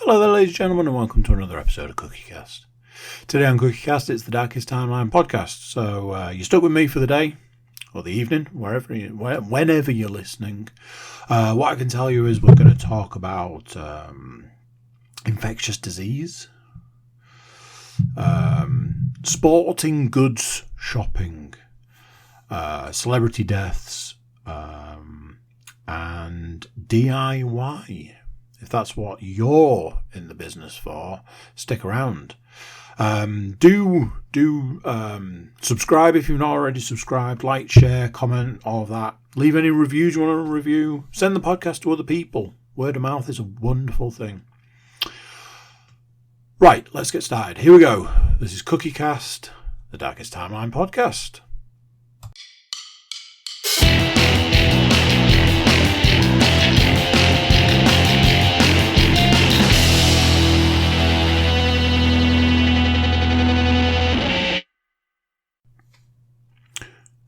Hello there, ladies and gentlemen, and welcome to another episode of CookieCast. Today on CookieCast, it's the Darkest Timeline podcast. So you're stuck with me for the day, or the evening, whenever you're listening. What I can tell you is we're going to talk about infectious disease, sporting goods shopping, celebrity deaths, and DIY. If that's what you're in the business for, stick around. Do subscribe if you've not already subscribed. Like, share, comment, all of that. Leave any reviews you want to review. Send the podcast to other people. Word of mouth is a wonderful thing. Right, let's get started. Here we go. This is CookieCast, the Darkest Timeline podcast.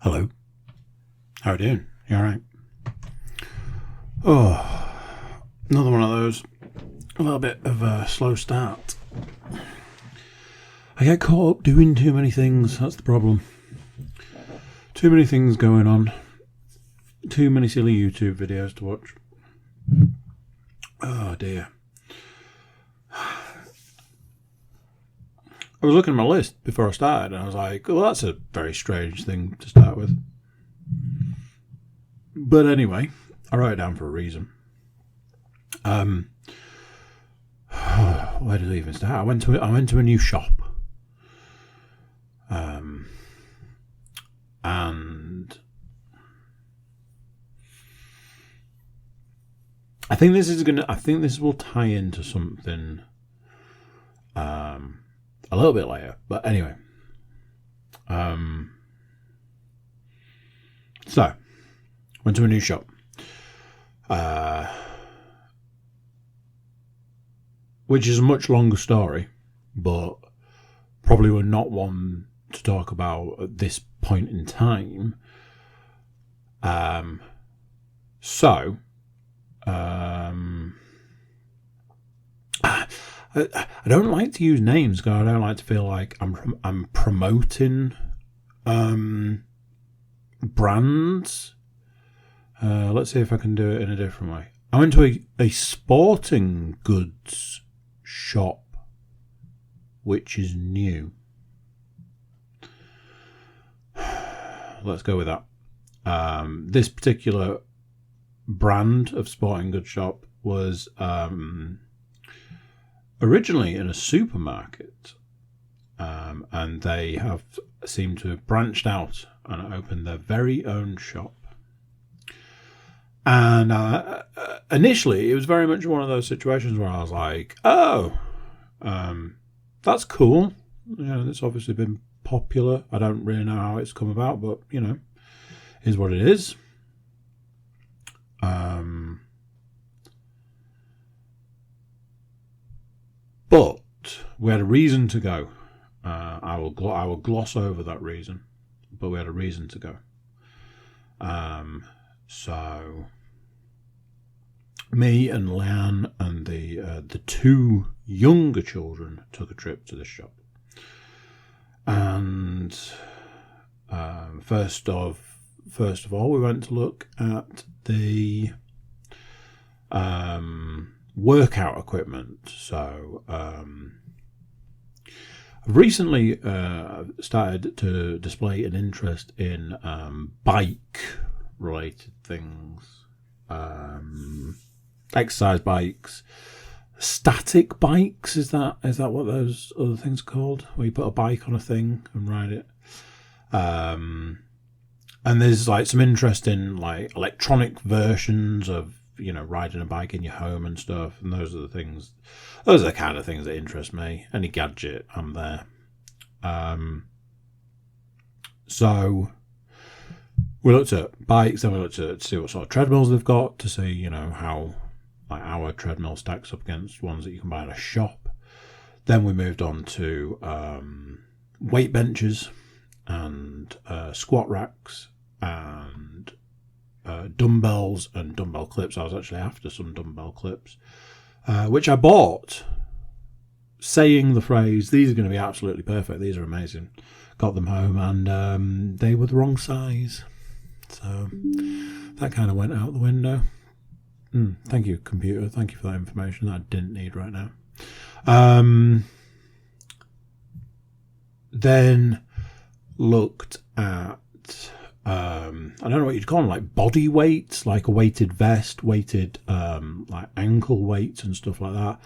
Hello. How are you doing? You alright? Oh, another one of those. A little bit of a slow start. I get caught up doing too many things. That's the problem. Too many things going on. Too many silly YouTube videos to watch. Oh dear. I was looking at my list before I started and I was like, well, that's a very strange thing to start with. But anyway, I wrote it down for a reason. Where did it even start? I went to a new shop. And I think this will tie into something a little bit later, but anyway. So, went to a new shop. Which is a much longer story, but probably we're not one to talk about at this point in time. I don't like to use names because I don't like to feel like I'm promoting brands. Let's see if I can do it in a different way. I went to a sporting goods shop, which is new. Let's go with that. This particular brand of sporting goods shop was originally in a supermarket, and they have seemed to have branched out and opened their very own shop. And initially, it was very much one of those situations where I was like, "Oh, that's cool. You know, it's obviously been popular. I don't really know how it's come about, but you know, is what it is." But we had a reason to go. I will gloss over that reason, but we had a reason to go. So me and Leanne and the two younger children took a trip to the shop. And first of all, we went to look at the workout equipment. So I've recently started to display an interest in bike related things, exercise bikes, static bikes. Is that what those other things are called, where you put a bike on a thing and ride it? And there's like some interest in like electronic versions of, you know, riding a bike in your home and stuff. And those are the kind of things that interest me. Any gadget, I'm there. So we looked at bikes, then we looked at see what sort of treadmills they've got, to see, you know, how like our treadmill stacks up against ones that you can buy at a shop. Then we moved on to weight benches and squat racks and dumbbells and dumbbell clips. I was actually after some dumbbell clips. which I bought, saying the phrase, "These are going to be absolutely perfect. These are amazing." Got them home, and they were the wrong size. So that kind of went out the window. Thank you, computer. Thank you for that information that I didn't need right now. Then looked at, I don't know what you'd call them, like body weights, like a weighted vest, weighted like ankle weights and stuff like that.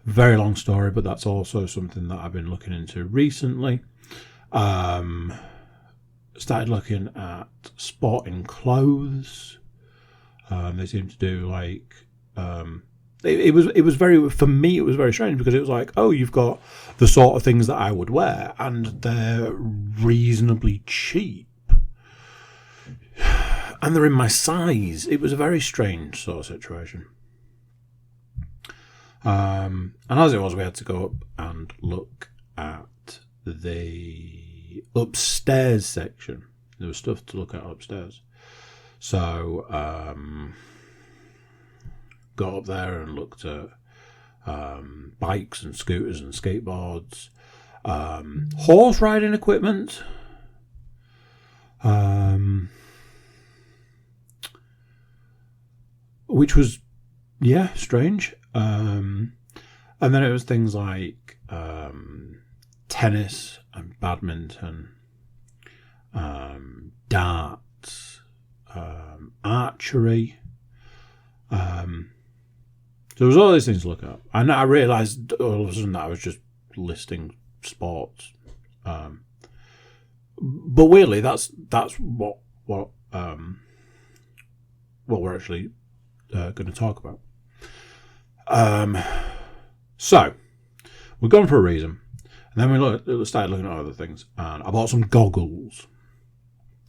Very long story, but that's also something that I've been looking into recently. Started looking at sporting clothes. They seem to do like it was very, for me it was very strange, because it was like, oh, you've got the sort of things that I would wear and they're reasonably cheap and they're in my size. It was a very strange sort of situation. And as it was, we had to go up and look at the upstairs section. There was stuff to look at upstairs. So got up there and looked at bikes and scooters and skateboards, horse riding equipment, which was, strange. And then it was things like tennis and badminton, darts, archery. There was all these things to look at, and I realised all of a sudden that I was just listing sports. But weirdly, that's what we're actually going to talk about. So we're going for a reason, and then we started looking at other things, and I bought some goggles.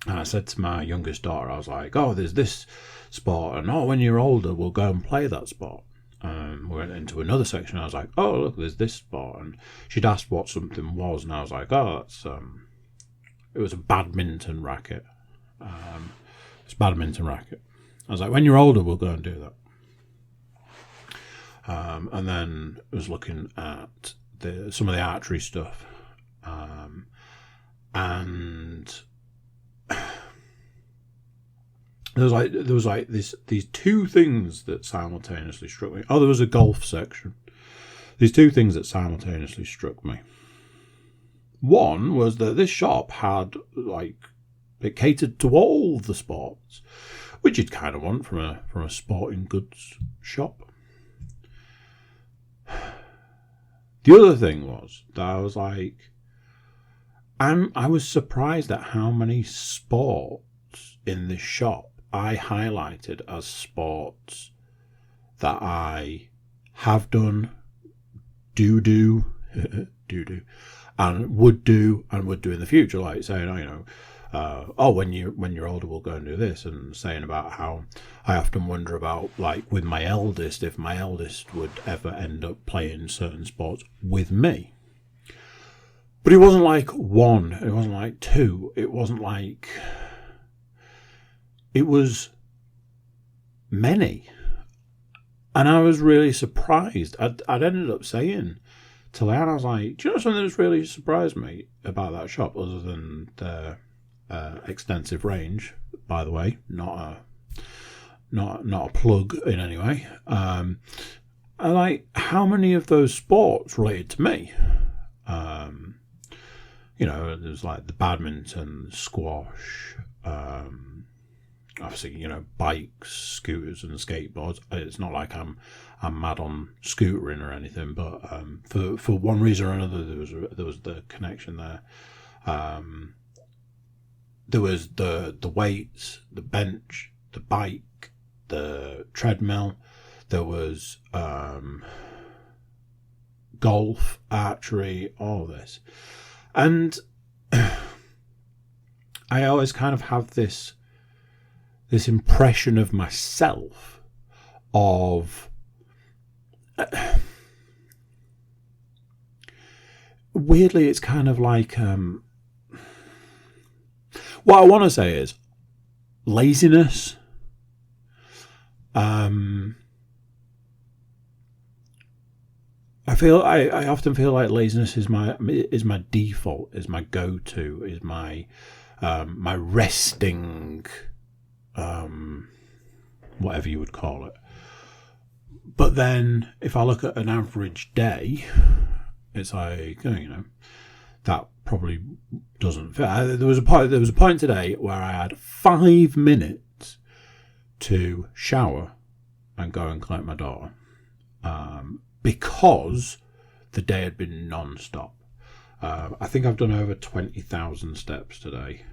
And I said to my youngest daughter, I was like, "Oh, there's this sport, and when you're older, we'll go and play that sport." We went into another section. I was like, "Oh, look, there's this sport," and she'd asked what something was, and I was like, "Oh, that's it was a badminton racket." It's a badminton racket. I was like, "When you're older, we'll go and do that." And then I was looking at some of the archery stuff, and there was like these two things that simultaneously struck me. Oh, there was a golf section. These two things that simultaneously struck me. One was that this shop had, like, it catered to all the sports, which you'd kind of want from a sporting goods shop. The other thing was that I was like, I was surprised at how many sports in this shop I highlighted as sports that I have done, do, and would do in the future. Like saying, when you're older, we'll go and do this, and saying about how I often wonder about, like, with my eldest, if my eldest would ever end up playing certain sports with me. But it wasn't like one, it wasn't like two, it wasn't like... It was many. And I was really surprised. I'd ended up saying to Leanne, I was like, "Do you know something that's really surprised me about that shop, other than the extensive range?" By the way, not a plug in any way. I like how many of those sports related to me. There's like the badminton, squash, obviously, bikes, scooters, and skateboards. It's not like I'm mad on scootering or anything, but for one reason or another, there was the connection there. There was the weights, the bench, the bike, the treadmill. There was golf, archery, all this, and I always kind of have this impression of myself of weirdly, it's kind of like what I want to say is laziness, I often feel like laziness is my default, is my go-to, is my my resting, whatever you would call it. But then if I look at an average day, it's like, that probably doesn't fit. There was a point today where I had 5 minutes to shower and go and collect my daughter, because the day had been non-stop. I think I've done over 20,000 steps today.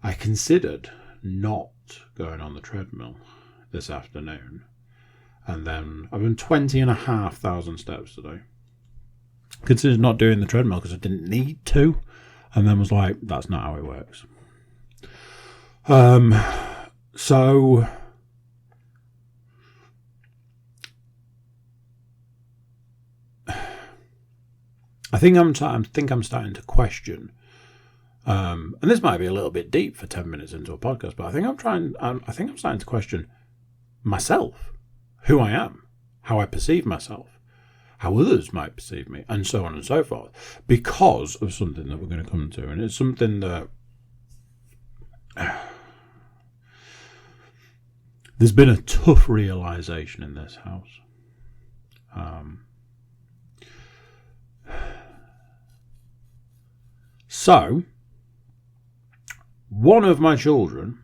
I considered not going on the treadmill this afternoon, and then I've done 20,500 steps today. Considered not doing the treadmill because I didn't need to, and then was like, that's not how it works. So I think I'm starting to question, and this might be a little bit deep for 10 minutes into a podcast, but I think I'm starting to question myself, who I am, how I perceive myself, how others might perceive me, and so on and so forth, because of something that we're going to come to. And it's something that there's been a tough realization in this house. So, one of my children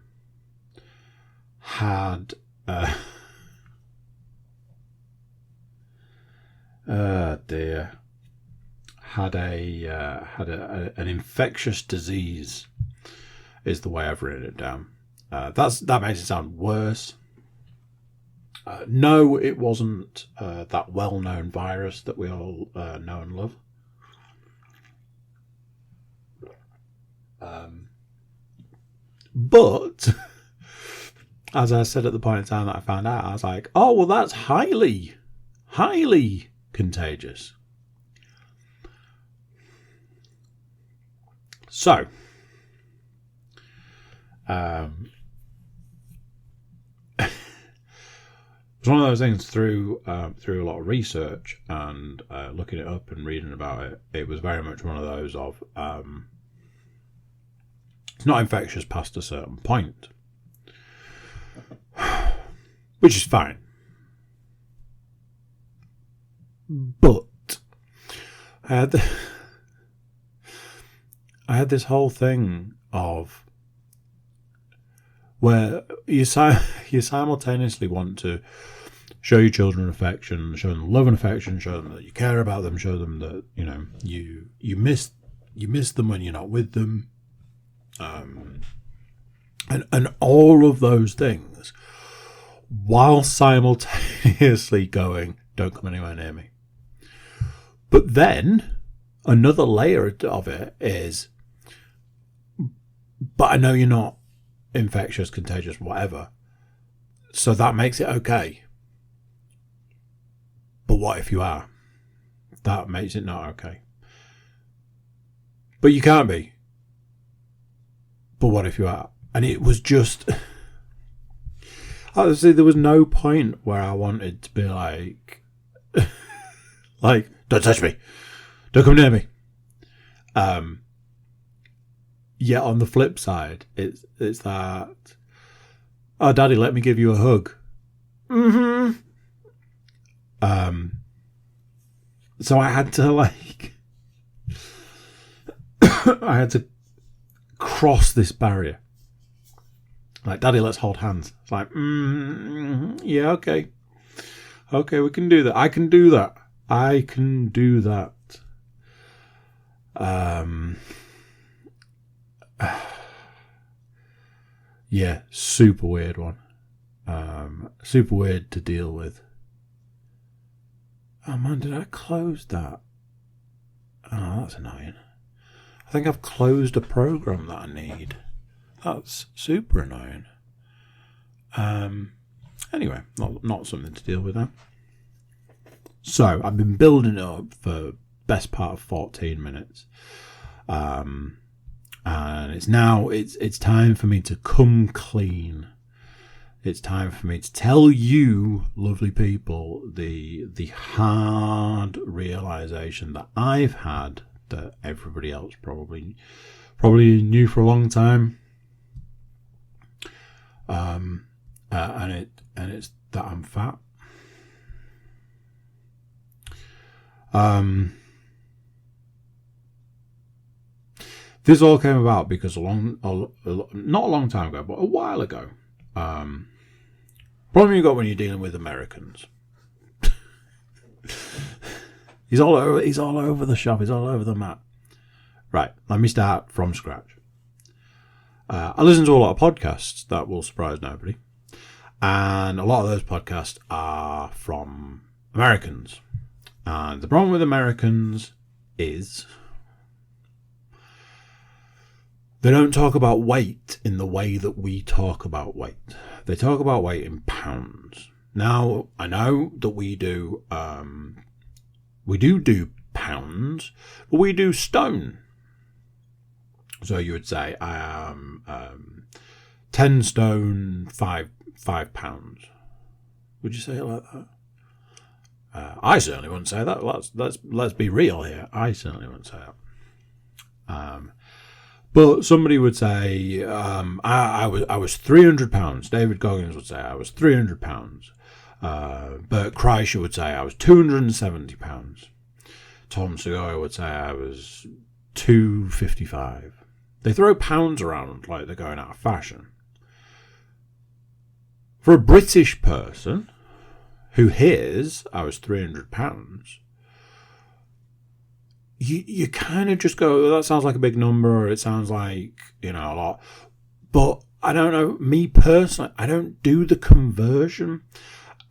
had an infectious disease, is the way I've written it down. That makes it sound worse. No, it wasn't that well-known virus that we all know and love. But as I said at the point in time that I found out, I was like, oh, well, that's highly, highly contagious. So, it's one of those things through a lot of research and looking it up and reading about it. It was very much one of those of it's not infectious past a certain point, which is fine. But I had this whole thing of where you simultaneously want to show your children affection, show them love and affection, show them that you care about them, show them that you miss them when you're not with them, and all of those things, while simultaneously going, don't come anywhere near me. But then another layer of it is, but I know you're not infectious, contagious, whatever, so that makes it okay. But what if you are? That makes it not okay. But you can't be. But what if you are? And it was just, honestly, there was no point where I wanted to be like, don't touch me, don't come near me. Yet on the flip side, it's that, oh, Daddy, let me give you a hug. Mm-hmm. So I had to I had to cross this barrier. Like, Daddy, let's hold hands. It's like, yeah, okay. Okay, we can do that. I can do that. Yeah, super weird one. Super weird to deal with. Oh man, did I close that? Oh, that's annoying. I think I've closed a program that I need. That's super annoying. Anyway, not something to deal with now. So I've been building it up for best part of 14 minutes. And it's time for me to come clean. it's time for me to tell you, lovely people, the hard realization that I've had that everybody else probably knew for a long time. And it's that I'm fat. This all came about because not a long time ago, but a while ago. Problem you got when you're dealing with Americans. He's all over the shop. He's all over the map. Right, let me start from scratch. I listen to a lot of podcasts that will surprise nobody. And a lot of those podcasts are from Americans. And the problem with Americans is they don't talk about weight in the way that we talk about weight. They talk about weight in pounds. Now, I know that we do pounds, but we do stone. So you would say, I am 10 stone, 5 pounds. Would you say it like that? I certainly wouldn't say that. Let's be real here. I certainly wouldn't say that. But somebody would say, I was 300 pounds. David Goggins would say I was 300 pounds. Bert Kreischer would say I was 270 pounds. Tom Segura would say I was 255. They throw pounds around like they're going out of fashion. For a British person who hears I was 300 pounds, you kind of just go, that sounds like a big number, or it sounds like, a lot. But I don't know, me personally, I don't do the conversion.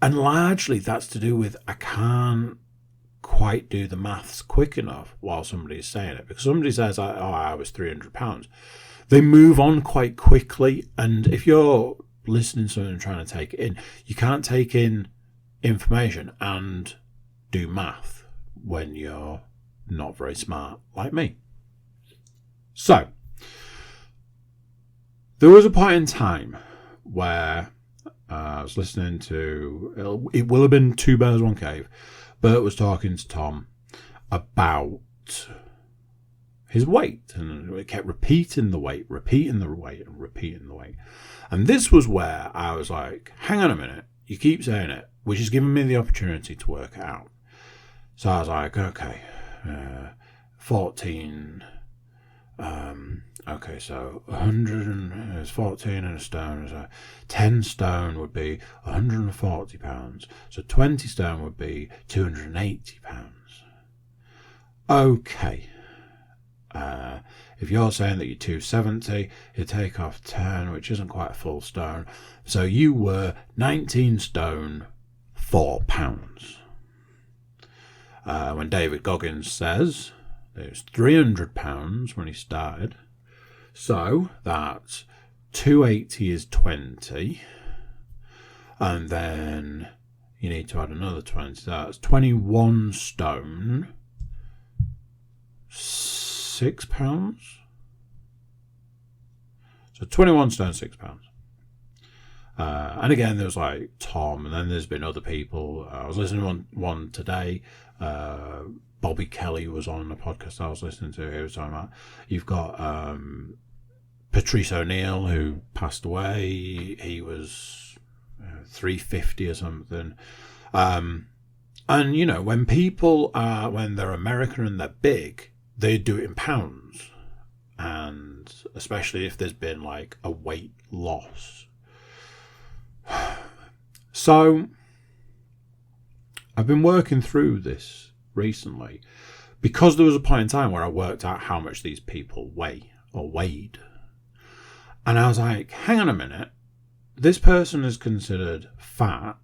And largely that's to do with I can't quite do the maths quick enough while somebody's saying it. Because somebody says, I was 300 pounds. They move on quite quickly. And if you're listening to something and trying to take it in, you can't take in information and do math when you're not very smart like me. So, there was a point in time where I was listening to, it will have been Two Bears, One Cave. Bert was talking to Tom about his weight, and it kept repeating the weight. And this was where I was like, hang on a minute, you keep saying it, which is giving me the opportunity to work it out. So I was like, okay, 14, okay, so 100 and it's 14 and a stone. So 10 stone would be 140 pounds. So 20 stone would be 280 pounds. Okay. If you're saying that you're 270, you take off 10, which isn't quite a full stone. So you were 19 stone, 4 pounds. When David Goggins says it was 300 pounds when he started, so that's 280 is 20, and then you need to add another 20. That's 21 stone, 6 pounds. So 21 stone, 6 pounds. And again, there was like Tom, and then there's been other people. I was listening to one today. Bobby Kelly was on a podcast I was listening to. He was talking about, you've got Patrice O'Neill, who passed away. He was 350 or something. And when people are, when they're American and they're big, they do it in pounds, and especially if there's been like a weight loss. So I've been working through this recently because there was a point in time where I worked out how much these people weigh or weighed, and I was like, hang on a minute, this person is considered fat,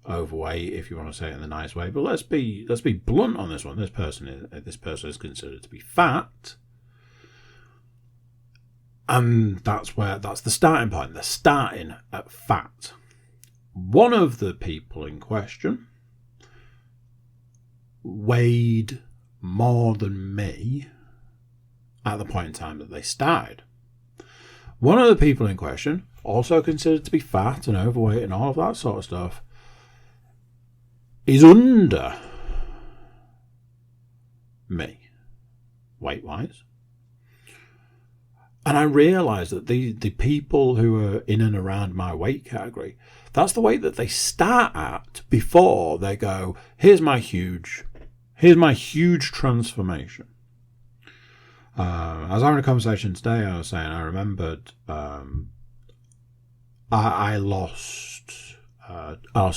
overweight, if you want to say it in the nice way, but let's be blunt on this one. This person is considered to be fat, and that's the starting point. They're starting at fat. One of the people in question weighed more than me at the point in time that they started. One of the people in question, also considered to be fat and overweight and all of that sort of stuff, is under me, weight-wise. And I realised that the people who are in and around my weight category, that's the weight that they start at before they go, here's my huge transformation. I was having a conversation today. I was saying I remembered I lost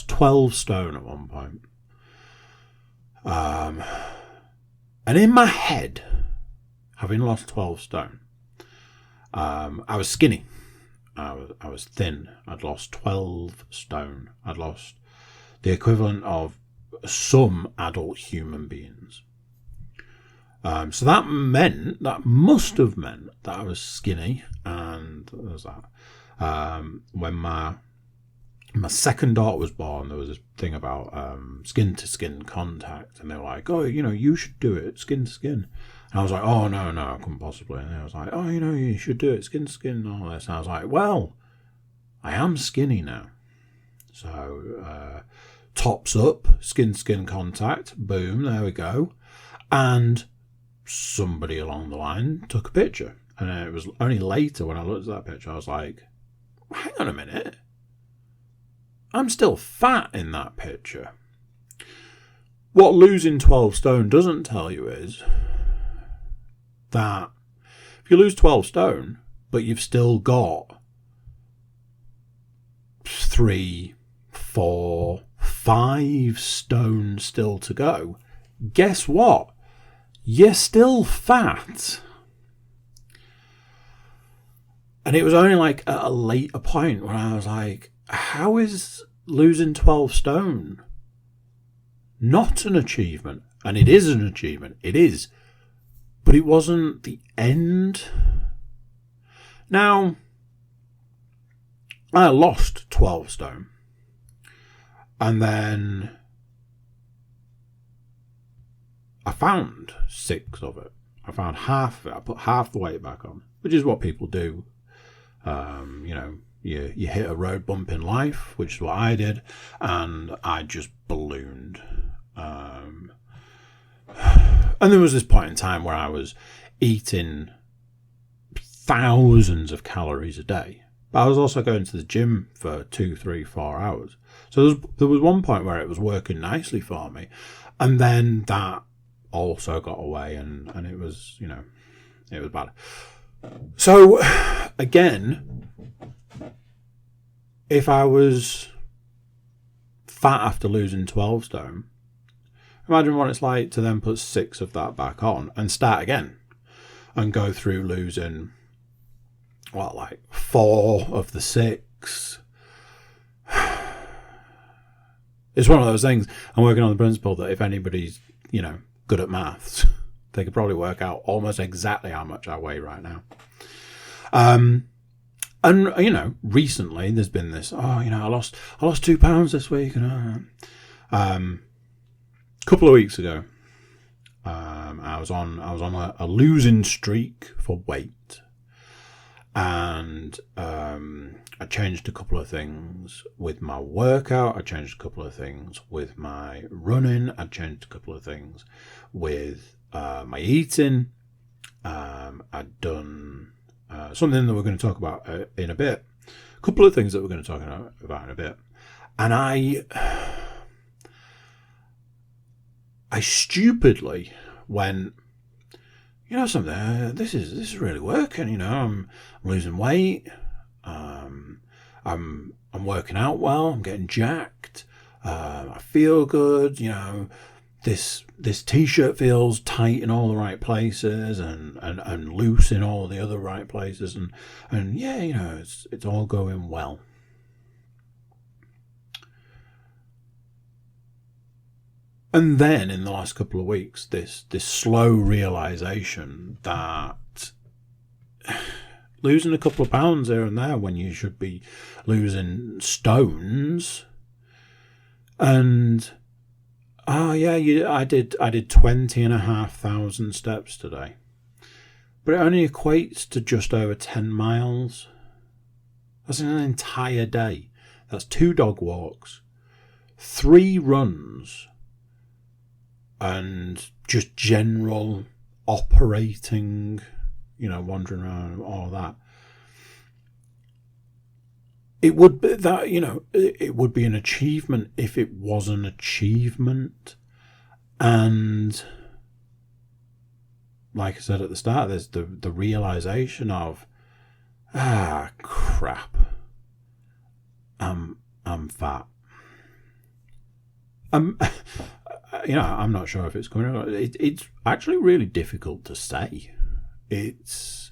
12 stone at one point. And in my head, having lost 12 stone, I was skinny. I was thin. I'd lost 12 stone. I'd lost the equivalent of some adult human beings. So that must have meant that I was skinny, and there was that. When my second daughter was born, there was this thing about skin to skin contact, and they were like, "Oh, you should do it skin to skin." And I was like, "Oh no, I couldn't possibly." And they was like, "Oh, you should do it skin to skin and all this." And I was like, "Well, I am skinny now, so tops up, skin to skin contact, boom, there we go." And somebody along the line took a picture, and it was only later when I looked at that picture I was like, hang on a minute, I'm still fat in that picture. What losing 12 stone doesn't tell you is that if you lose 12 stone but you've still got 3, 4, 5 stone still to go, guess what? You're still fat. And it was only like at a later point when I was like, how is losing 12 stone not an achievement? And it is an achievement. It is. But it wasn't the end. Now, I lost 12 stone. And then I found 6 of it. I found half of it. I put half the weight back on, which is what people do. You hit a road bump in life, which is what I did, and I just ballooned. And there was this point in time where I was eating thousands of calories a day, but I was also going to the gym for 2, 3, 4 hours. So there was one point where it was working nicely for me, and then that also got away, and it was, it was bad. So again, if I was fat after losing 12 stone, imagine what it's like to then put 6 of that back on and start again and go through losing 4 of the 6. It's one of those things. I'm working on the principle that if anybody's good at maths, they could probably work out almost exactly how much I weigh right now. And recently there's been this, I lost 2 pounds this week, and a couple of weeks ago, I was on a losing streak for weight, and I changed a couple of things with my workout. I changed a couple of things with my running. I changed a couple of things with my eating. I'd done something that we're going to talk about in a bit. A couple of things that we're going to talk about in a bit. And I stupidly went, something, this is really working, I'm losing weight. I'm working out well. I'm getting jacked. I feel good. This t-shirt feels tight in all the right places and loose in all the other right places, and yeah, it's all going well. And then in the last couple of weeks, this slow realization that losing a couple of pounds here and there when you should be losing stones, and I did 20,500 steps today, but it only equates to just over 10 miles. That's in an entire day. That's 2 dog walks, 3 runs, and just general operating, wandering around, all that. It would be that, it would be an achievement if it was an achievement. And like I said at the start, there's the realization of, crap, I'm fat. I'm not sure if it's coming or not. It's actually really difficult to say. It's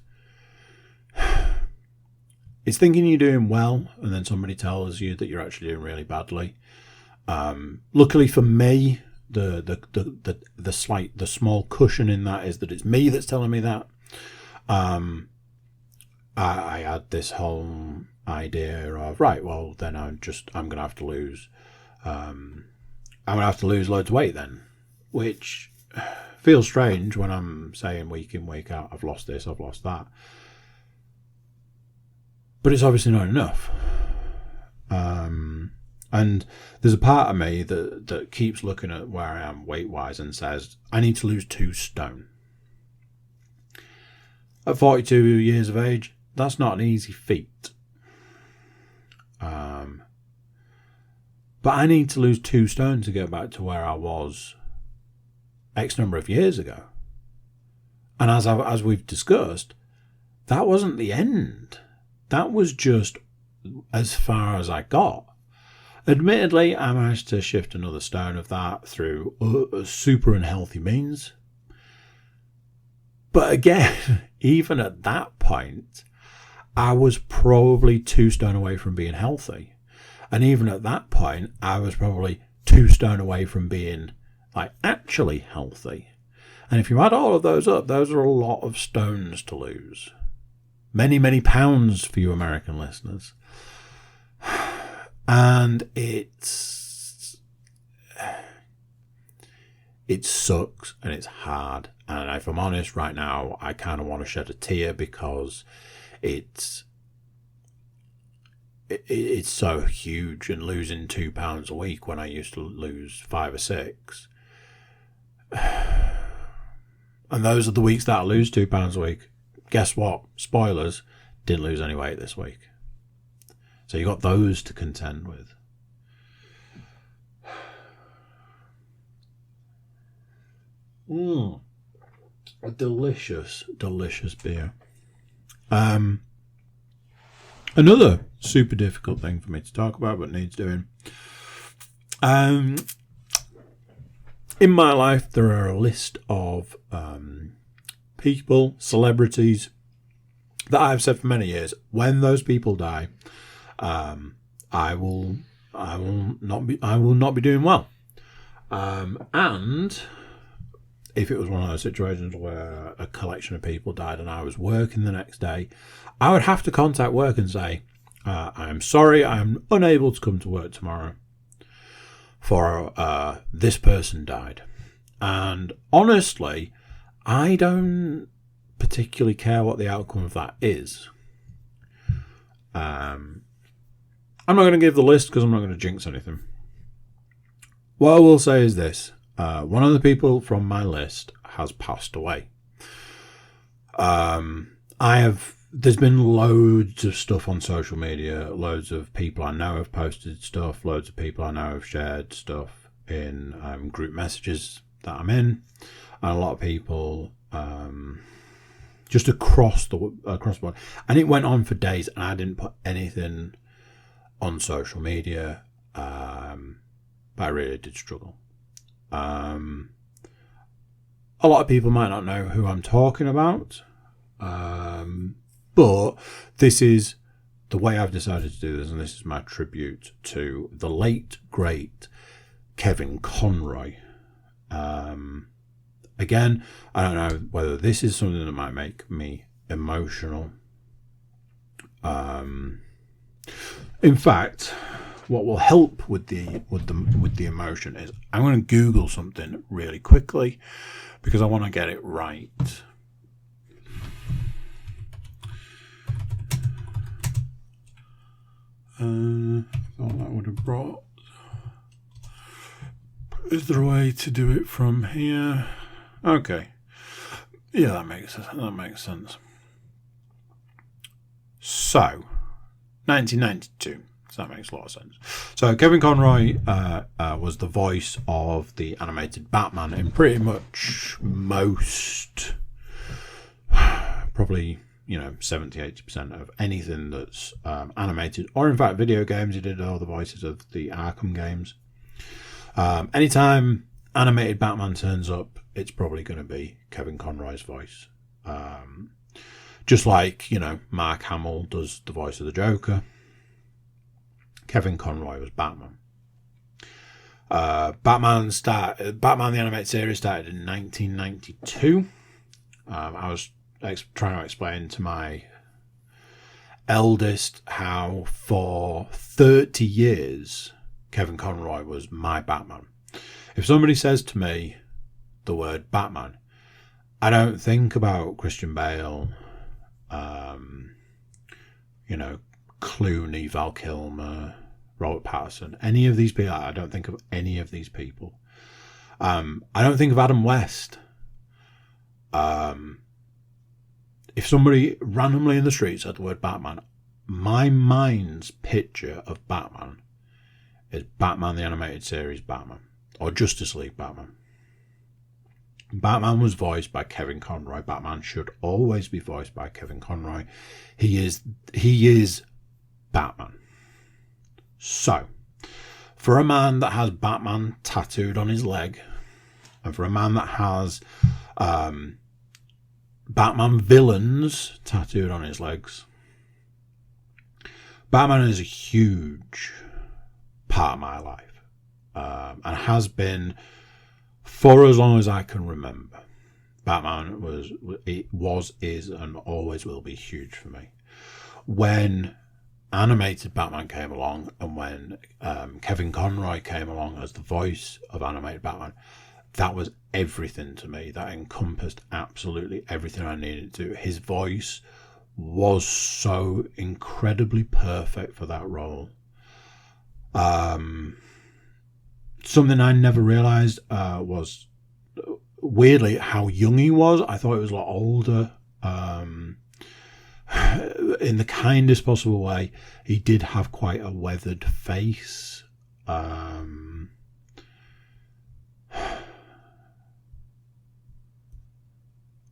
thinking you're doing well, and then somebody tells you that you're actually doing really badly. Luckily for me, the small cushion in that is that it's me that's telling me that. I had this whole idea of, right, well then I'm gonna have to lose. I'm gonna have to lose loads of weight then, which feels strange when I'm saying week in, week out, I've lost this, I've lost that. But it's obviously not enough. And there's a part of me that keeps looking at where I am weight-wise and says, I need to lose 2 stone. At 42 years of age, that's not an easy feat. But I need to lose 2 stone to get back to where I was X number of years ago. And as we've discussed, that wasn't the end. That was just as far as I got. Admittedly, I managed to shift another stone of that through super unhealthy means. But again, even at that point, I was probably 2 stone away from being healthy. And even at that point, I was probably 2 stone away from being actually healthy. And if you add all of those up, those are a lot of stones to lose. Many, many pounds for you American listeners. And it sucks and it's hard. And if I'm honest right now, I kind of want to shed a tear because it's so huge, and losing £2 a week when I used to lose 5 or 6. And those are the weeks that I lose £2 a week. Guess what? Spoilers, didn't lose any weight this week. So you got those to contend with. A delicious, delicious beer. Another super difficult thing for me to talk about, but needs doing. In my life, there are a list of people, celebrities, that I've said for many years, when those people die, I will not be doing well. And if it was one of those situations where a collection of people died and I was working the next day, I would have to contact work and say, I'm sorry, I'm unable to come to work tomorrow for this person died. And honestly, I don't particularly care what the outcome of that is. I'm not going to give the list because I'm not going to jinx anything. What I will say is this. One of the people from my list has passed away. There's been loads of stuff on social media. Loads of people I know have posted stuff. Loads of people I know have shared stuff in group messages that I'm in. And a lot of people just across the board. And it went on for days, and I didn't put anything on social media. But I really did struggle. A lot of people might not know who I'm talking about. But this is the way I've decided to do this, and this is my tribute to the late, great Kevin Conroy. Again, I don't know whether this is something that might make me emotional. In fact, what will help with the emotion is I'm going to Google something really quickly because I want to get it right. I thought that would have brought... Is there a way to do it from here? Okay. Yeah, that makes sense. So, 1992. So that makes a lot of sense. So Kevin Conroy was the voice of the animated Batman in pretty much most, probably, 70-80% of anything that's animated, or in fact video games. He did all the voices of the Arkham games. Anytime animated Batman turns up, it's probably going to be Kevin Conroy's voice. Just like, Mark Hamill does the voice of the Joker. Kevin Conroy was Batman. Batman the animated series started in 1992. I was trying to explain to my eldest how for 30 years Kevin Conroy was my Batman. If somebody says to me the word Batman, I don't think about Christian Bale, Clooney, Val Kilmer, Robert Pattinson, any of these people. I don't think of any of these people. I don't think of Adam West. If somebody randomly in the street said the word Batman, my mind's picture of Batman is Batman the animated series Batman, or Justice League Batman. Batman was voiced by Kevin Conroy. Batman should always be voiced by Kevin Conroy. He is Batman. So, for a man that has Batman tattooed on his leg, and for a man that has Batman villains tattooed on his legs, Batman is a huge part of my life, and has been for as long as I can remember. Batman is, and always will be huge for me. When animated Batman came along, and when Kevin Conroy came along as the voice of animated Batman, that was everything to me. That encompassed absolutely everything I needed to. His voice was so incredibly perfect for that role. Something I never realised was, weirdly, how young he was. I thought he was a lot older. In the kindest possible way. He did have quite a weathered face.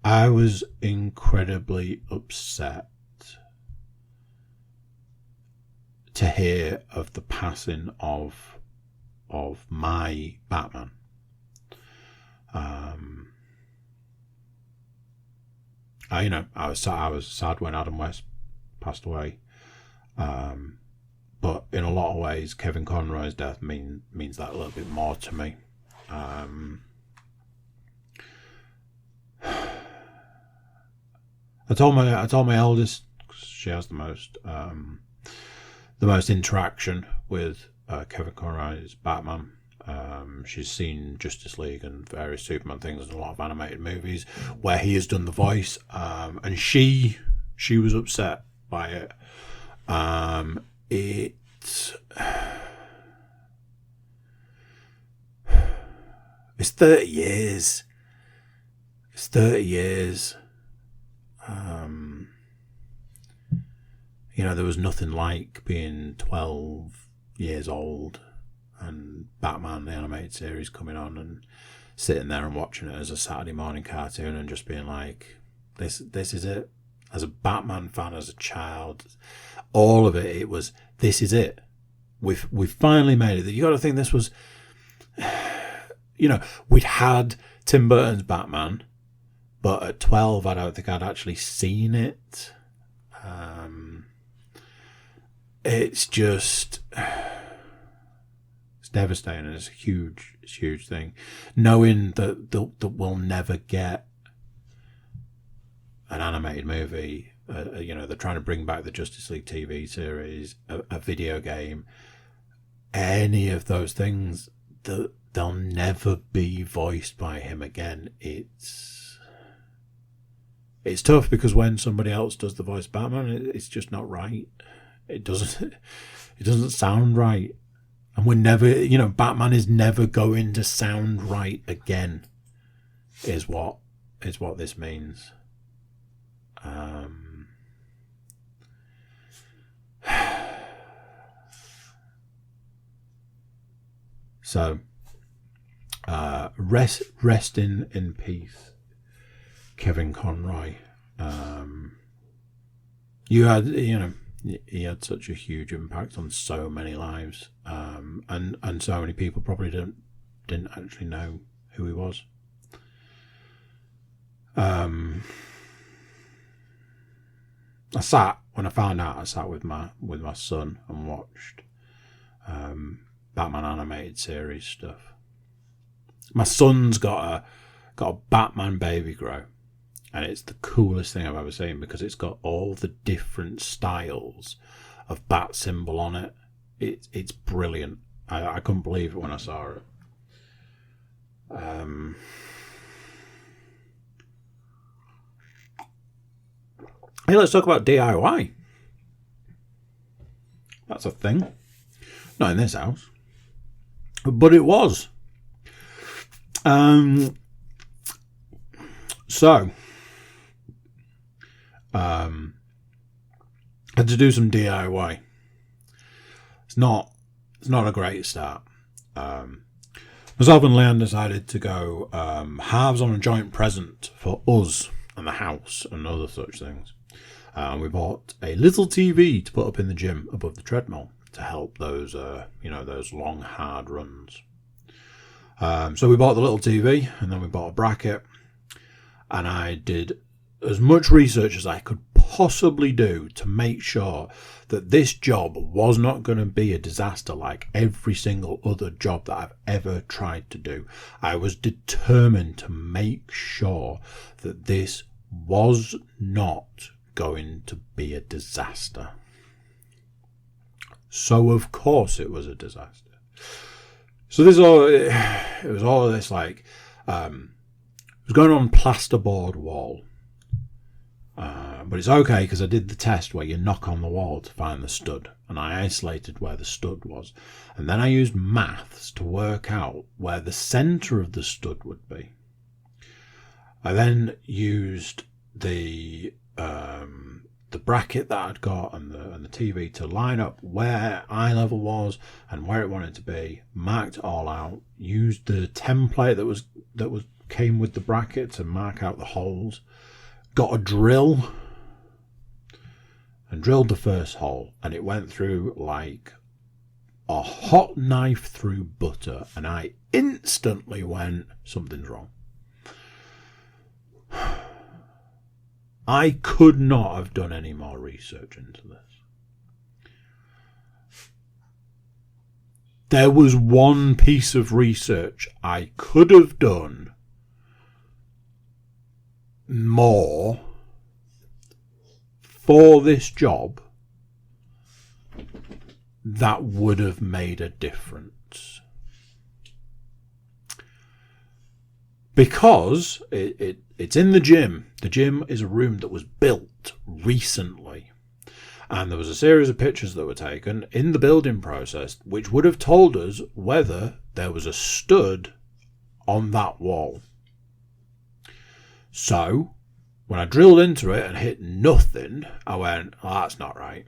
I was incredibly upset to hear of the passing of my Batman. I was sad when Adam West passed away, but in a lot of ways, Kevin Conroy's death means that a little bit more to me. I told my eldest, 'cause she has the most interaction with Kevin Conroy's Batman. She's seen Justice League and various Superman things and a lot of animated movies where he has done the voice, and she was upset by it. It's 30 years. It's 30 years. There was nothing like being 12 years old and Batman the animated series coming on and sitting there and watching it as a Saturday morning cartoon and just being like, this is it. As a Batman fan, as a child, all of it was, this is it. We've finally made it. You got to think this was, we'd had Tim Burton's Batman, but at 12 I don't think I'd actually seen it. It's just, it's devastating. It's a huge thing. Knowing that we'll never get an animated movie, they're trying to bring back the Justice League TV series, a video game, any of those things, they'll never be voiced by him again. It's tough because when somebody else does the voice of Batman, it's just not right. It doesn't. It doesn't sound right. And we're never, Batman is never going to sound right again, is what this means. So, rest in peace, Kevin Conroy. He had such a huge impact on so many lives, and so many people probably didn't actually know who he was. When I found out, I sat with my son and watched Batman animated series stuff. My son's got a Batman baby grow, and it's the coolest thing I've ever seen because it's got all the different styles of bat symbol on it. It's brilliant. I couldn't believe it when I saw it. Hey, let's talk about DIY. That's a thing. Not in this house, but it was. So, had to do some DIY. It's not a great start. Myself and Leanne decided to go halves on a joint present for us and the house and other such things. We bought a little TV to put up in the gym above the treadmill to help those long hard runs. So we bought the little TV, and then we bought a bracket, and I did as much research as I could possibly do to make sure that this job was not going to be a disaster like every single other job that I've ever tried to do. I was determined to make sure that this was not going to be a disaster. So of course it was a disaster. So it was all of this like it was going on plasterboard wall, but it's okay because I did the test where you knock on the wall to find the stud, and I isolated where the stud was, and then I used maths to work out where the centre of the stud would be. I then used the bracket that I'd got and the TV to line up where eye level was and where it wanted to be, marked it all out, used the template that came with the bracket to mark out the holes, got a drill and drilled the first hole, and it went through like a hot knife through butter, and I instantly went, something's wrong. I could not have done any more research into this. There was one piece of research I could have done more for this job that would have made a difference. Because it's in the gym. The gym is a room that was built recently. And there was a series of pictures that were taken in the building process which would have told us whether there was a stud on that wall. So, when I drilled into it and hit nothing, I went, oh, that's not right.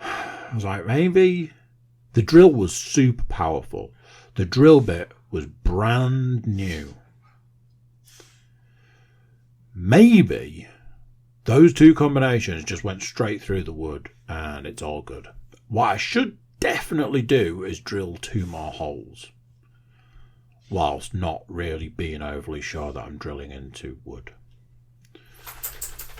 I was like, maybe the drill was super powerful. The drill bit was brand new. Maybe those two combinations just went straight through the wood and it's all good. What I should definitely do is drill 2 more holes, whilst not really being overly sure that I'm drilling into wood.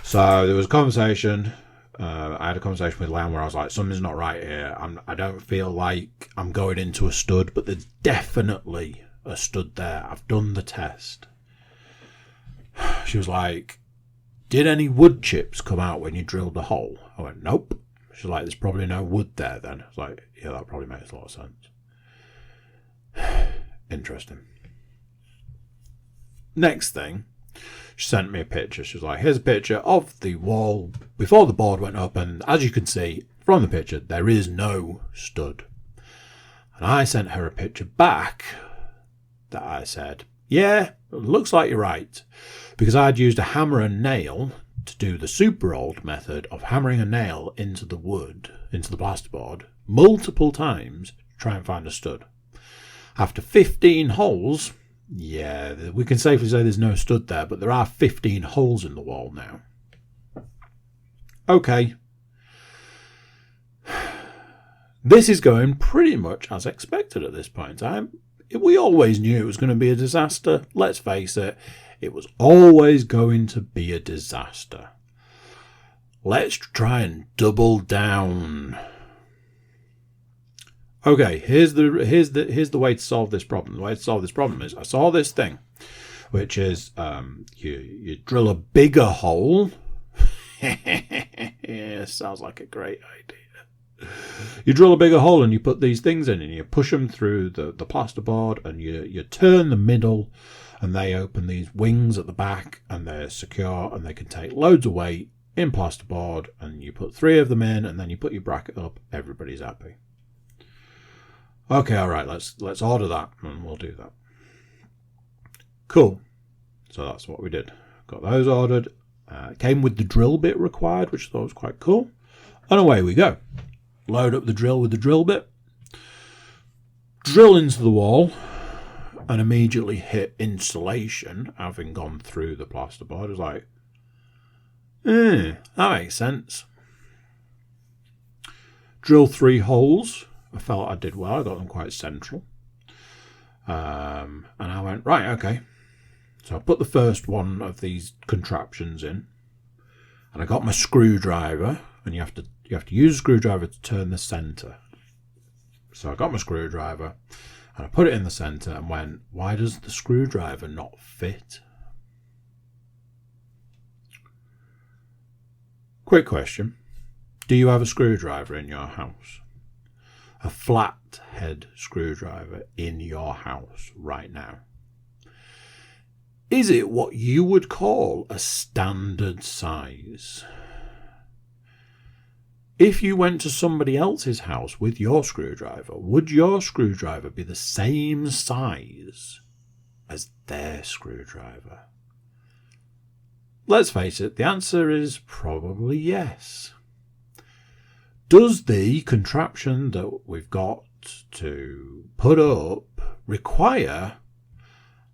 So there was a conversation. I had a conversation with Lam where I was like, something's not right here. I don't feel like I'm going into a stud, but there's definitely a stud there. I've done the test. She was like, did any wood chips come out when you drilled the hole? I went, nope. She's like, there's probably no wood there then. I was like, yeah, that probably makes a lot of sense. Interesting. Next thing, she sent me a picture. She was like, here's a picture of the wall before the board went up, and as you can see, from the picture, there is no stud. And I sent her a picture back that I said, yeah, looks like you're right. Because I'd used a hammer and nail to do the super old method of hammering a nail into the wood, into the plasterboard, multiple times to try and find a stud. After 15 holes, yeah, we can safely say there's no stud there, but there are 15 holes in the wall now. Okay. This is going pretty much as expected at this point in time. We always knew it was going to be a disaster. Let's face it, it was always going to be a disaster. Let's try and double down. Okay, here's the way to solve this problem. The way to solve this problem is I saw this thing, which is you drill a bigger hole. Yeah, sounds like a great idea. You drill a bigger hole and you put these things in and you push them through the plasterboard and you turn the middle and they open these wings at the back and they're secure and they can take loads of weight in plasterboard, and you put 3 of them in and then you put your bracket up. Everybody's happy. Okay, all right, let's order that and we'll do that. Cool. So that's what we did. Got those ordered. Came with the drill bit required, which I thought was quite cool. And away we go. Load up the drill with the drill bit. Drill into the wall and immediately hit installation, having gone through the plasterboard. It was like, that makes sense. Drill 3 holes. I felt I did well. I got them quite central. And I went, right, okay. So I put the first one of these contraptions in. And I got my screwdriver. And you have to use a screwdriver to turn the centre. So I got my screwdriver. And I put it in the centre and went, why does the screwdriver not fit? Quick question. Do you have a screwdriver in your house? A flat head screwdriver in your house right now? Is it what you would call a standard size? If you went to somebody else's house with your screwdriver, would your screwdriver be the same size as their screwdriver? Let's face it, the answer is probably yes. Does the contraption that we've got to put up require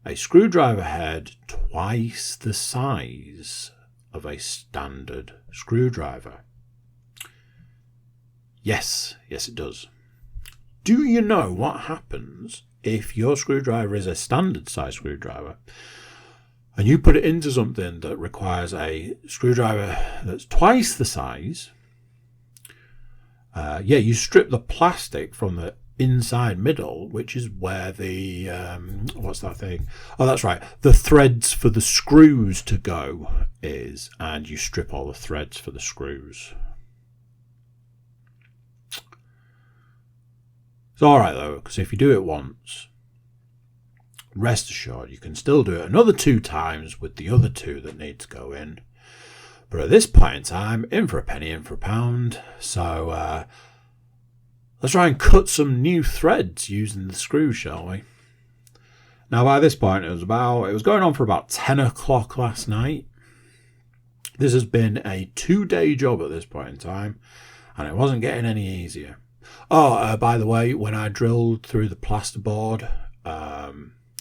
a screwdriver head twice the size of a standard screwdriver? Yes, it does. Do you know what happens if your screwdriver is a standard size screwdriver and you put it into something that requires a screwdriver that's twice the size? You strip the plastic from the inside middle, which is where the what's that thing? Oh, that's right. The threads for the screws to go is, and you strip all the threads for the screws. It's all right though, because if you do it once, rest assured you can still do it another 2 times with the other 2 that need to go in. But at this point in time, in for a penny, in for a pound. So let's try and cut some new threads using the screws, shall we? Now, by this point, it was going on for about 10 o'clock last night. This has been a 2-day job at this point in time, and it wasn't getting any easier. Oh, by the way, when I drilled through the plasterboard,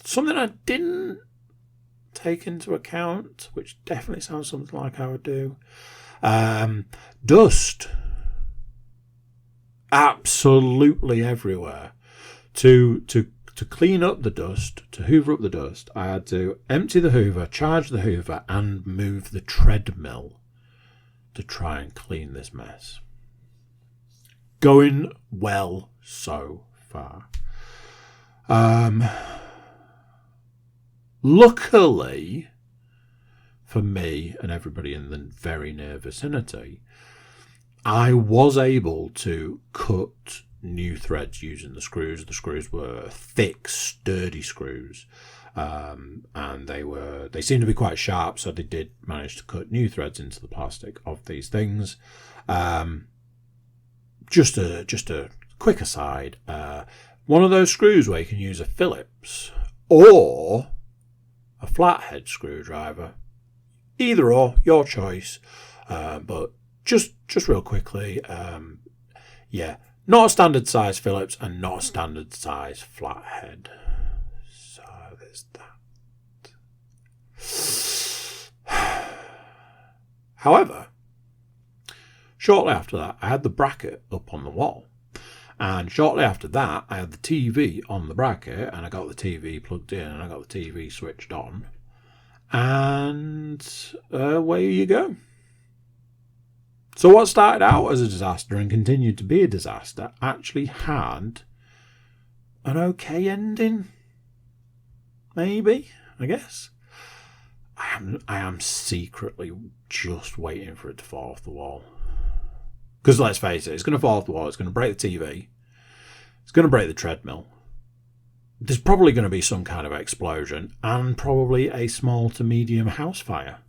something I didn't take into account, which definitely sounds something like I would do. Dust. Absolutely everywhere. To clean up the dust, to hoover up the dust, I had to empty the hoover, charge the hoover, and move the treadmill to try and clean this mess. Going well so far. Luckily for me and everybody in the very near vicinity, I was able to cut new threads using the screws. The screws were thick, sturdy screws, and they seemed to be quite sharp, so they did manage to cut new threads into the plastic of these things. just a quick aside. One of those screws where you can use a Phillips or a flathead screwdriver. Either or, your choice. But just real quickly, not a standard size Phillips and not a standard size flathead. So there's that. However, shortly after that, I had the bracket up on the wall. And shortly after that, I had the TV on the bracket, and I got the TV plugged in, and I got the TV switched on. And away you go. So what started out as a disaster and continued to be a disaster actually had an okay ending. Maybe, I guess. I am secretly just waiting for it to fall off the wall. Because let's face it, it's going to fall off the wall, it's going to break the TV, it's going to break the treadmill. There's probably going to be some kind of explosion and probably a small to medium house fire.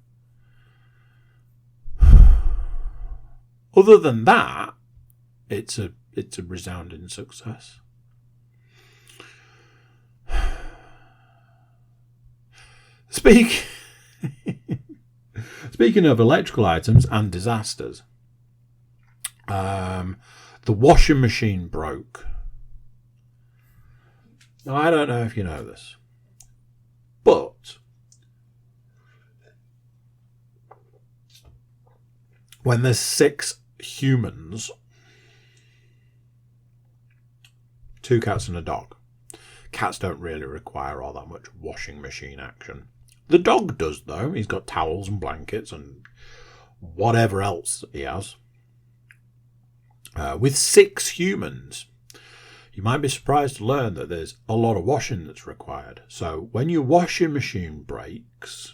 Other than that, it's a resounding success. Speaking of electrical items and disasters, the washing machine broke. Now, I don't know if you know this, but when there's 6 humans, 2 cats and a dog, cats don't really require all that much washing machine action. The dog does, though. He's got towels and blankets and whatever else he has. With 6 humans, you might be surprised to learn that there's a lot of washing that's required. So when your washing machine breaks,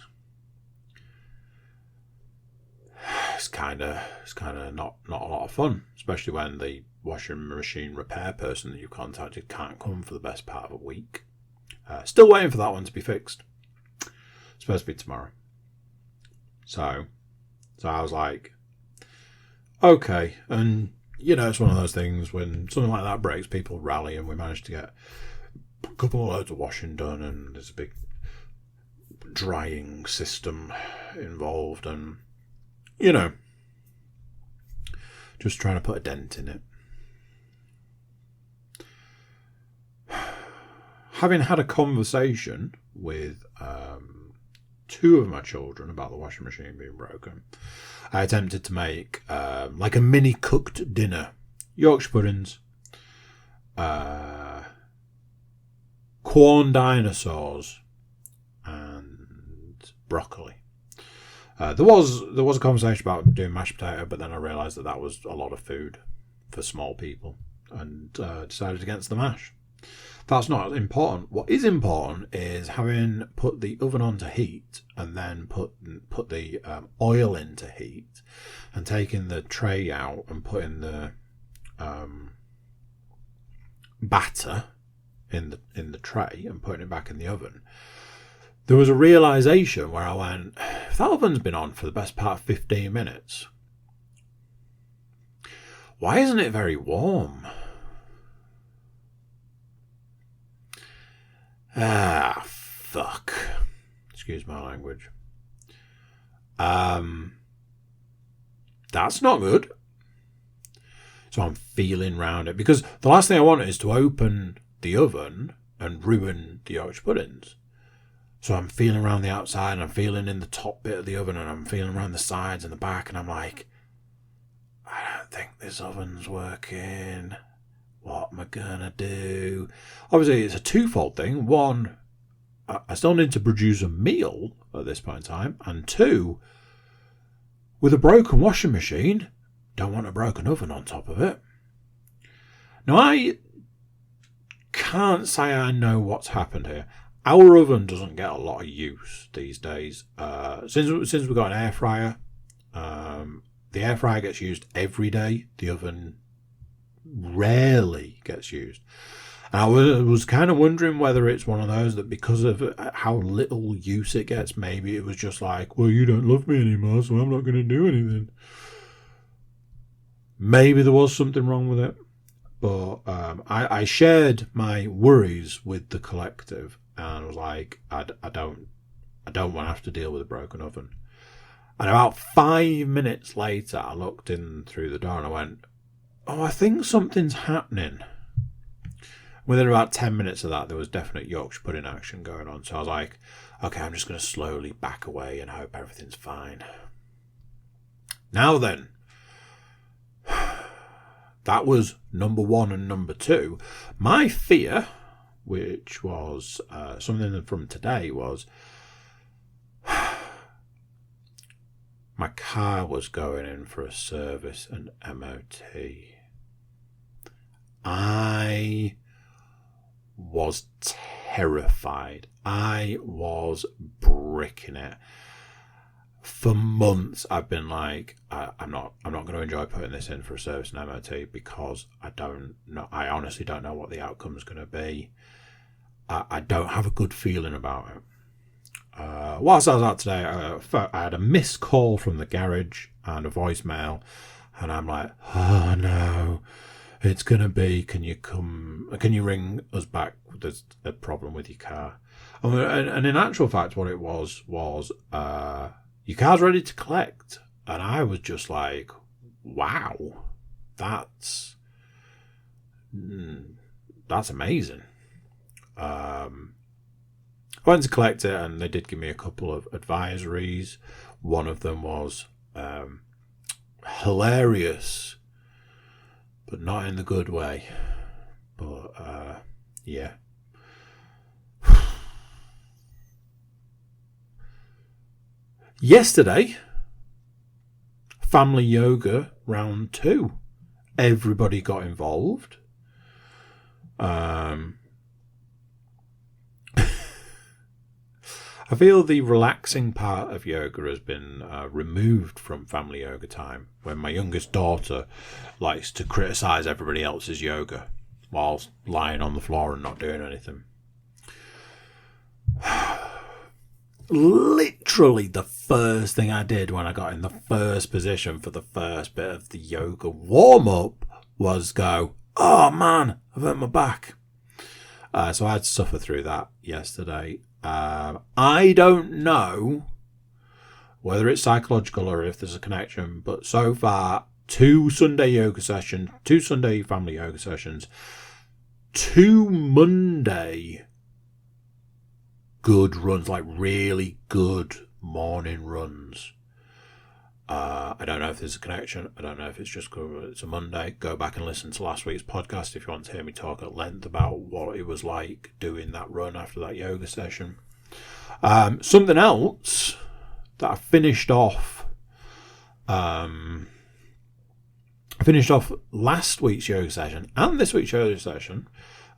it's kind of not a lot of fun, especially when the washing machine repair person that you've contacted can't come for the best part of a week. Still waiting for that one to be fixed. It's supposed to be tomorrow. So I was like, okay, and you know, it's one of those things when something like that breaks, people rally, and we managed to get a couple of loads of washing done, and there's a big drying system involved, and you know, just trying to put a dent in it. Having had a conversation with 2 of my children about the washing machine being broken, I attempted to make like a mini cooked dinner. Yorkshire puddings, corn dinosaurs, and broccoli. There was a conversation about doing mashed potato, but then I realised that was a lot of food for small people, and decided against the mash. That's not important. What is important is having put the oven on to heat and then put the oil into heat, and taking the tray out and putting the batter in the tray and putting it back in the oven. There was a realisation where I went, if that oven's been on for the best part of 15 minutes, why isn't it very warm? Ah, fuck. Excuse my language. That's not good. So I'm feeling round it, because the last thing I want is to open the oven and ruin the Yorkshire puddings. So I'm feeling around the outside, and I'm feeling in the top bit of the oven, and I'm feeling around the sides and the back, and I'm like, I don't think this oven's working. What am I gonna do? Obviously, it's a twofold thing. One, I still need to produce a meal at this point in time. And 2, with a broken washing machine, don't want a broken oven on top of it. Now, I can't say I know what's happened here. Our oven doesn't get a lot of use these days. Since we've got an air fryer, the air fryer gets used every day. The oven rarely gets used. And I was kind of wondering whether it's one of those that because of how little use it gets, maybe it was just like, well, you don't love me anymore, so I'm not going to do anything. maybe there was something wrong with it. But I shared my worries with the collective, and I was like, I don't want to have to deal with a broken oven. And about 5 minutes later, I looked in through the door and I went, oh, I think something's happening. Within about 10 minutes of that, there was definite Yorkshire pudding action going on. So I was like, okay, I'm just going to slowly back away and hope everything's fine. Now then, that was number one and number two. My fear, which was something from today, was my car was going in for a service and MOT. I was terrified. I was bricking it. For months, I've been like, I'm not going to enjoy putting this in for a service and MOT because I don't know. I honestly don't know what the outcome is going to be. I don't have a good feeling about it. Whilst I was out today, I had a missed call from the garage and a voicemail, and I'm like, oh no, it's going to be, can you ring us back? There's a problem with your car. And in actual fact, what it was your car's ready to collect. And I was just like, wow, that's amazing. I went to collect it and they did give me a couple of advisories. One of them was hilarious, but not in the good way. But yeah. Yesterday, family yoga round 2. Everybody got involved. I feel the relaxing part of yoga has been removed from family yoga time, when my youngest daughter likes to criticise everybody else's yoga whilst lying on the floor and not doing anything. Literally the first thing I did when I got in the first position for the first bit of the yoga warm-up was go, oh man, I've hurt my back. So I had to suffer through that yesterday. I don't know whether it's psychological or if there's a connection, but so far, 2 Sunday family yoga sessions, 2 Monday good runs, like really good morning runs. I don't know if there's a connection. I don't know if it's just it's a Monday. Go back and listen to last week's podcast if you want to hear me talk at length about what it was like doing that run after that yoga session. Something else that I finished off. I finished off last week's yoga session and this week's yoga session.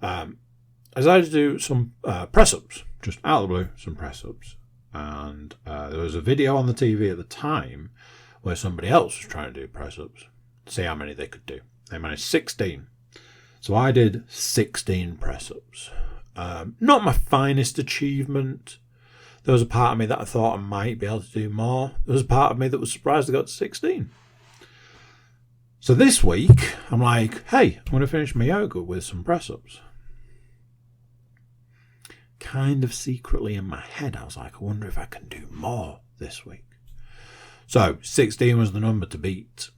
I decided to do some press-ups, just out of the blue, some press-ups. And there was a video on the TV at the time where somebody else was trying to do press-ups, see how many they could do. They managed 16. So I did 16 press-ups. Not my finest achievement. There was a part of me that I thought I might be able to do more. There was a part of me that was surprised I got to 16. So this week, I'm like, hey, I'm going to finish my yoga with some press-ups. Kind of secretly in my head, I was like, I wonder if I can do more this week. So 16 was the number to beat.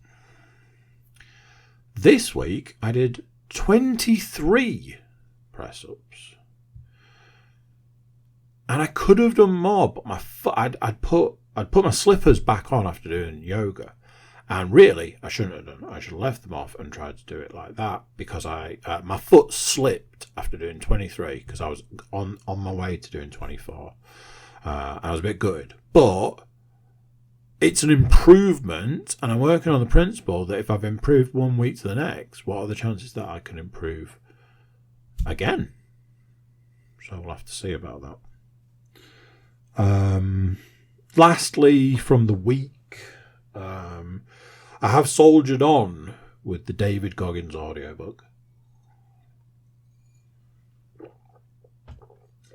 This week I did 23 press-ups, and I could have done more, but my foot, I'd put my slippers back on after doing yoga, and really I shouldn't have done. I should have left them off and tried to do it like that, because my foot slipped after doing 23 because I was on my way to doing 24. And I was a bit gutted, but it's an improvement, and I'm working on the principle that if I've improved 1 week to the next, what are the chances that I can improve again? So we'll have to see about that. Lastly, from the week, I have soldiered on with the David Goggins audiobook.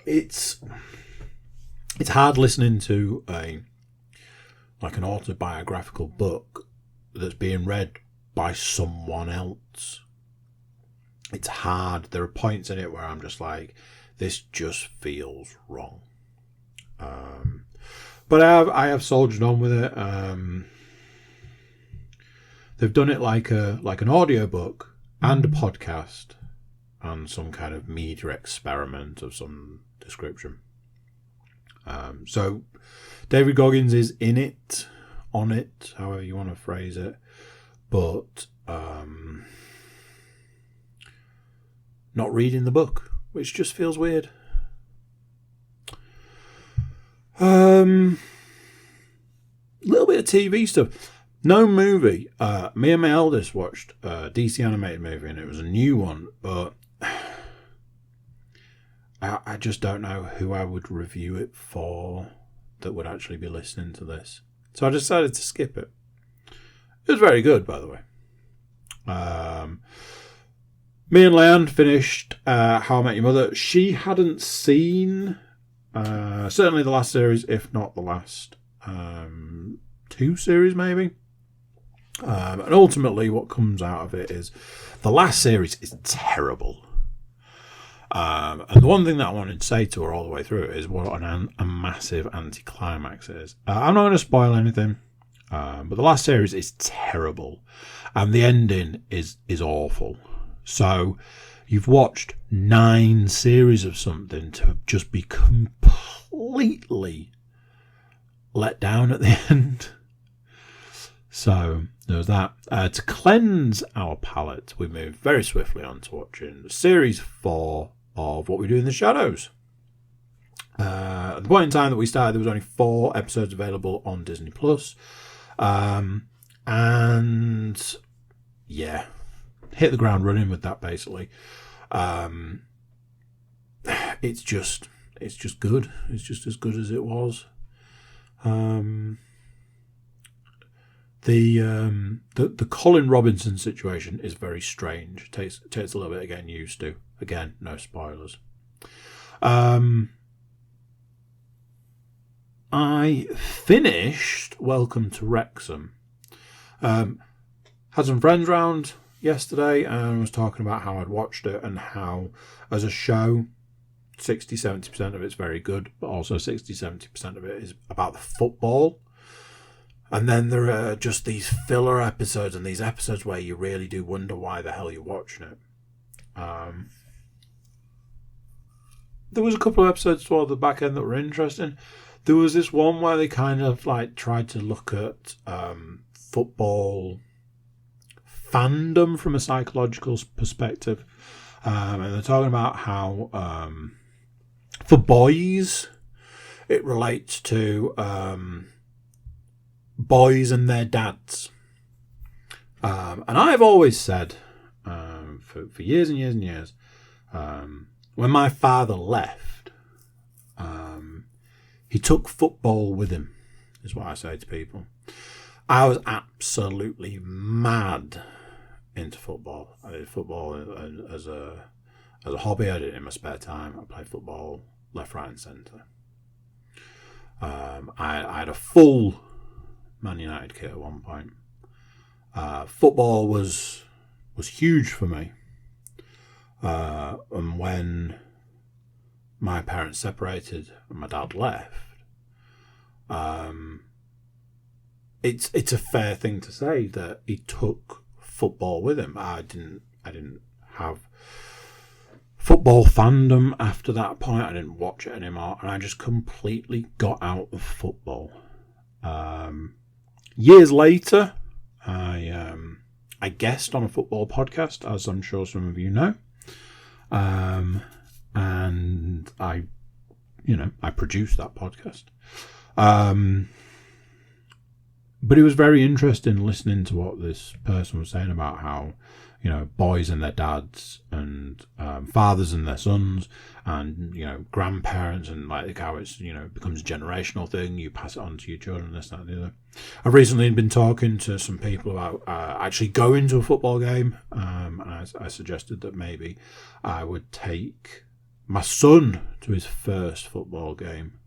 It's hard listening to an autobiographical book that's being read by someone else. It's hard. There are points in it where I'm just like, this just feels wrong. But I have soldiered on with it. They've done it like an audiobook and a podcast and some kind of media experiment of some description. So David Goggins is in it, on it, however you want to phrase it, but not reading the book, which just feels weird. Little bit of TV stuff. No movie. Me and my eldest watched a DC animated movie, and it was a new one, but I just don't know who I would review it for that would actually be listening to this. So I decided to skip it. It was very good, by the way. Me and Leanne finished How I Met Your Mother. She hadn't seen certainly the last series, if not the last 2 series, maybe. And ultimately what comes out of it is the last series is terrible. And the one thing that I wanted to say to her all the way through it is what a massive anticlimax it is. I'm not going to spoil anything, but the last series is terrible. And the ending is awful. So you've watched 9 series of something to just be completely let down at the end. So there's that. To cleanse our palate, we move very swiftly on to watching Series 4 of What We Do in the Shadows. At the point in time that we started, there was only 4 episodes available on Disney+. And yeah, hit the ground running with that, basically. It's just good. It's just as good as it was. The Colin Robinson situation is very strange. It takes a little bit of getting used to. Again, no spoilers. I finished Welcome to Wrexham. Had some friends round yesterday and was talking about how I'd watched it and how, as a show, 60-70% of it's very good, but also 60-70% of it is about the football. And then there are just these filler episodes and these episodes where you really do wonder why the hell you're watching it. There was a couple of episodes toward the back end that were interesting. There was this one where they kind of like tried to look at football fandom from a psychological perspective. And they're talking about how for boys it relates to boys and their dads. And I've always said for years and years and years, when my father left, he took football with him, is what I say to people. I was absolutely mad into football. I did football as a hobby. I did it in my spare time. I played football left, right and centre. I had a full Man United kit at one point. Football was huge for me. And when my parents separated and my dad left, it's a fair thing to say that he took football with him. I didn't have football fandom after that point. I didn't watch it anymore, and I just completely got out of football. Years later, I guest on a football podcast, as I'm sure some of you know. And I produced that podcast. But it was very interesting listening to what this person was saying about how, boys and their dads and fathers and their sons and, grandparents and like how it's, becomes a generational thing. You pass it on to your children, this, that and the other. I've recently been talking to some people about actually going to a football game. And I suggested that maybe I would take my son to his first football game.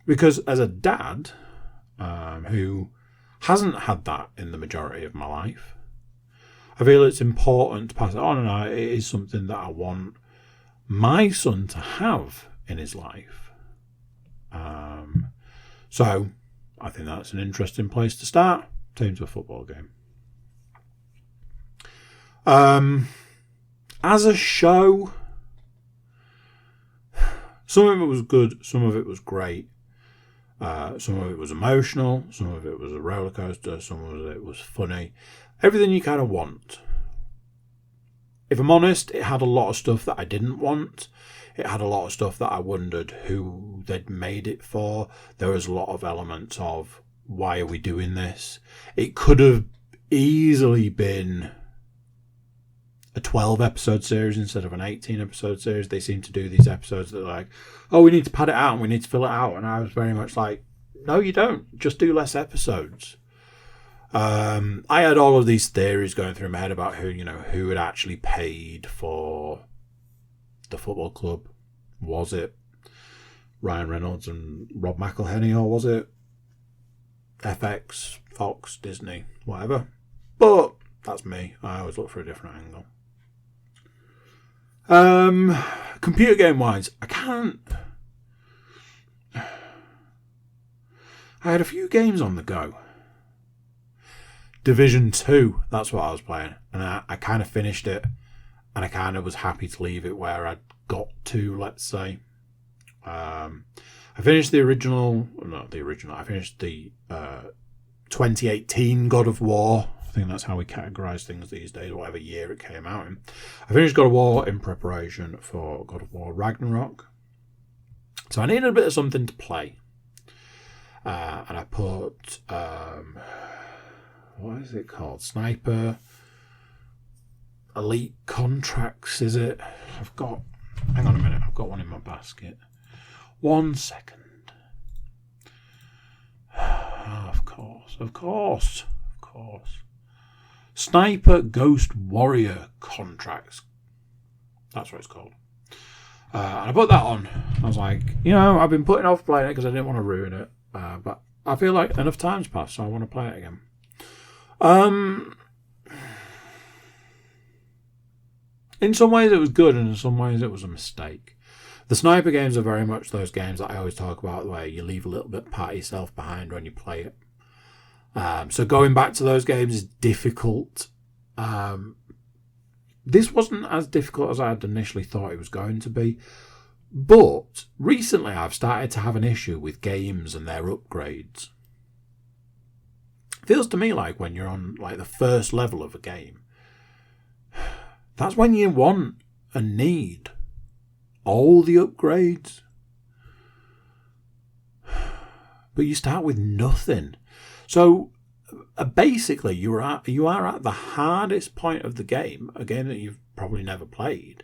Because as a dad who hasn't had that in the majority of my life. I feel it's important to pass it on, and it is something that I want my son to have in his life. So I think that's an interesting place to start. Take him to a football game. As a show, some of it was good, some of it was great. Some of it was emotional, some of it was a roller coaster, some of it was funny. Everything you kind of want. If I'm honest, it had a lot of stuff that I didn't want. It had a lot of stuff that I wondered who they'd made it for. There was a lot of elements of, why are we doing this? It could have easily been a 12-episode series instead of an 18-episode series. They seem to do these episodes that are like, oh, we need to pad it out and we need to fill it out. And I was very much like, no, you don't. Just do less episodes. I had all of these theories going through my head about who had actually paid for the football club. Was it Ryan Reynolds and Rob McElhenney, or was it FX, Fox, Disney, whatever? But that's me. I always look for a different angle. Computer game wise, I had a few games on the go. Division 2, that's what I was playing. And I kind of finished it. And I kind of was happy to leave it where I'd got to, let's say. I finished I finished the 2018 God of War. I think that's how we categorise things these days, whatever year it came out in. I finished God of War in preparation for God of War Ragnarok. So I needed a bit of something to play. And I put... what is it called? Sniper Elite Contracts, is it? Hang on a minute, I've got one in my basket. 1 second. Of course. Sniper Ghost Warrior Contracts. That's what it's called. And I put that on. I was like, I've been putting off playing it because I didn't want to ruin it. But I feel like enough time's passed, so I want to play it again. In some ways it was good, and in some ways it was a mistake. The sniper games are very much those games that I always talk about, where you leave a little bit part of yourself behind when you play it. So going back to those games is difficult. This wasn't as difficult as I had initially thought it was going to be. But recently I've started to have an issue with games and their upgrades. Feels to me like when you're on the first level of a game, that's when you want and need all the upgrades. But you start with nothing. So basically you are at the hardest point of the game, a game that you've probably never played,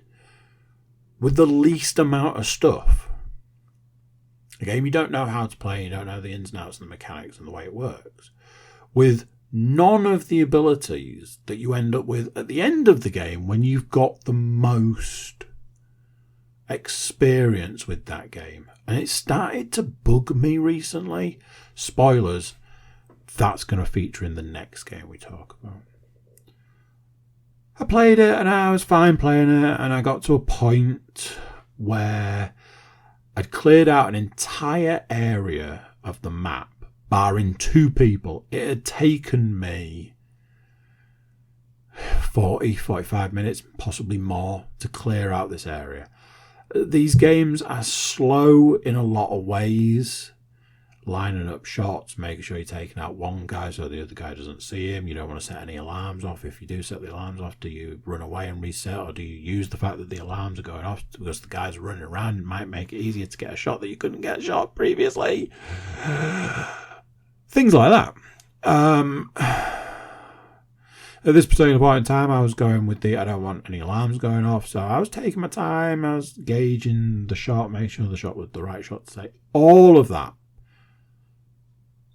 with the least amount of stuff. A game you don't know how to play, you don't know the ins and outs and the mechanics and the way it works, with none of the abilities that you end up with at the end of the game when you've got the most experience with that game. And it started to bug me recently. Spoilers, that's going to feature in the next game we talk about. I played it and I was fine playing it, and I got to a point where I'd cleared out an entire area of the map, barring 2 people. It had taken me 45 minutes, possibly more, to clear out this area. These games are slow in a lot of ways. Lining up shots, making sure you're taking out one guy so the other guy doesn't see him. You don't want to set any alarms off. If you do set the alarms off, do you run away and reset, or do you use the fact that the alarms are going off because the guys are running around? It might make it easier to get a shot that you couldn't get a shot previously. Things like that. At this particular point in time, I was going with I don't want any alarms going off, so I was taking my time. I was gauging the shot, making sure the shot was the right shot to take. All of that.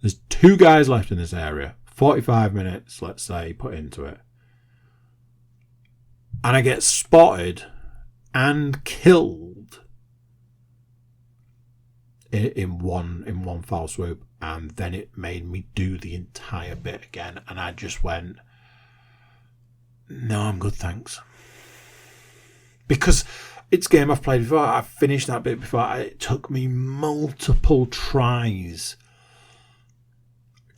There's 2 guys left in this area. 45 minutes, let's say, put into it. And I get spotted and killed in one foul swoop, and then it made me do the entire bit again, and I just went, no, I'm good, thanks. Because it's a game I've played before. I've finished that bit before. It took me multiple tries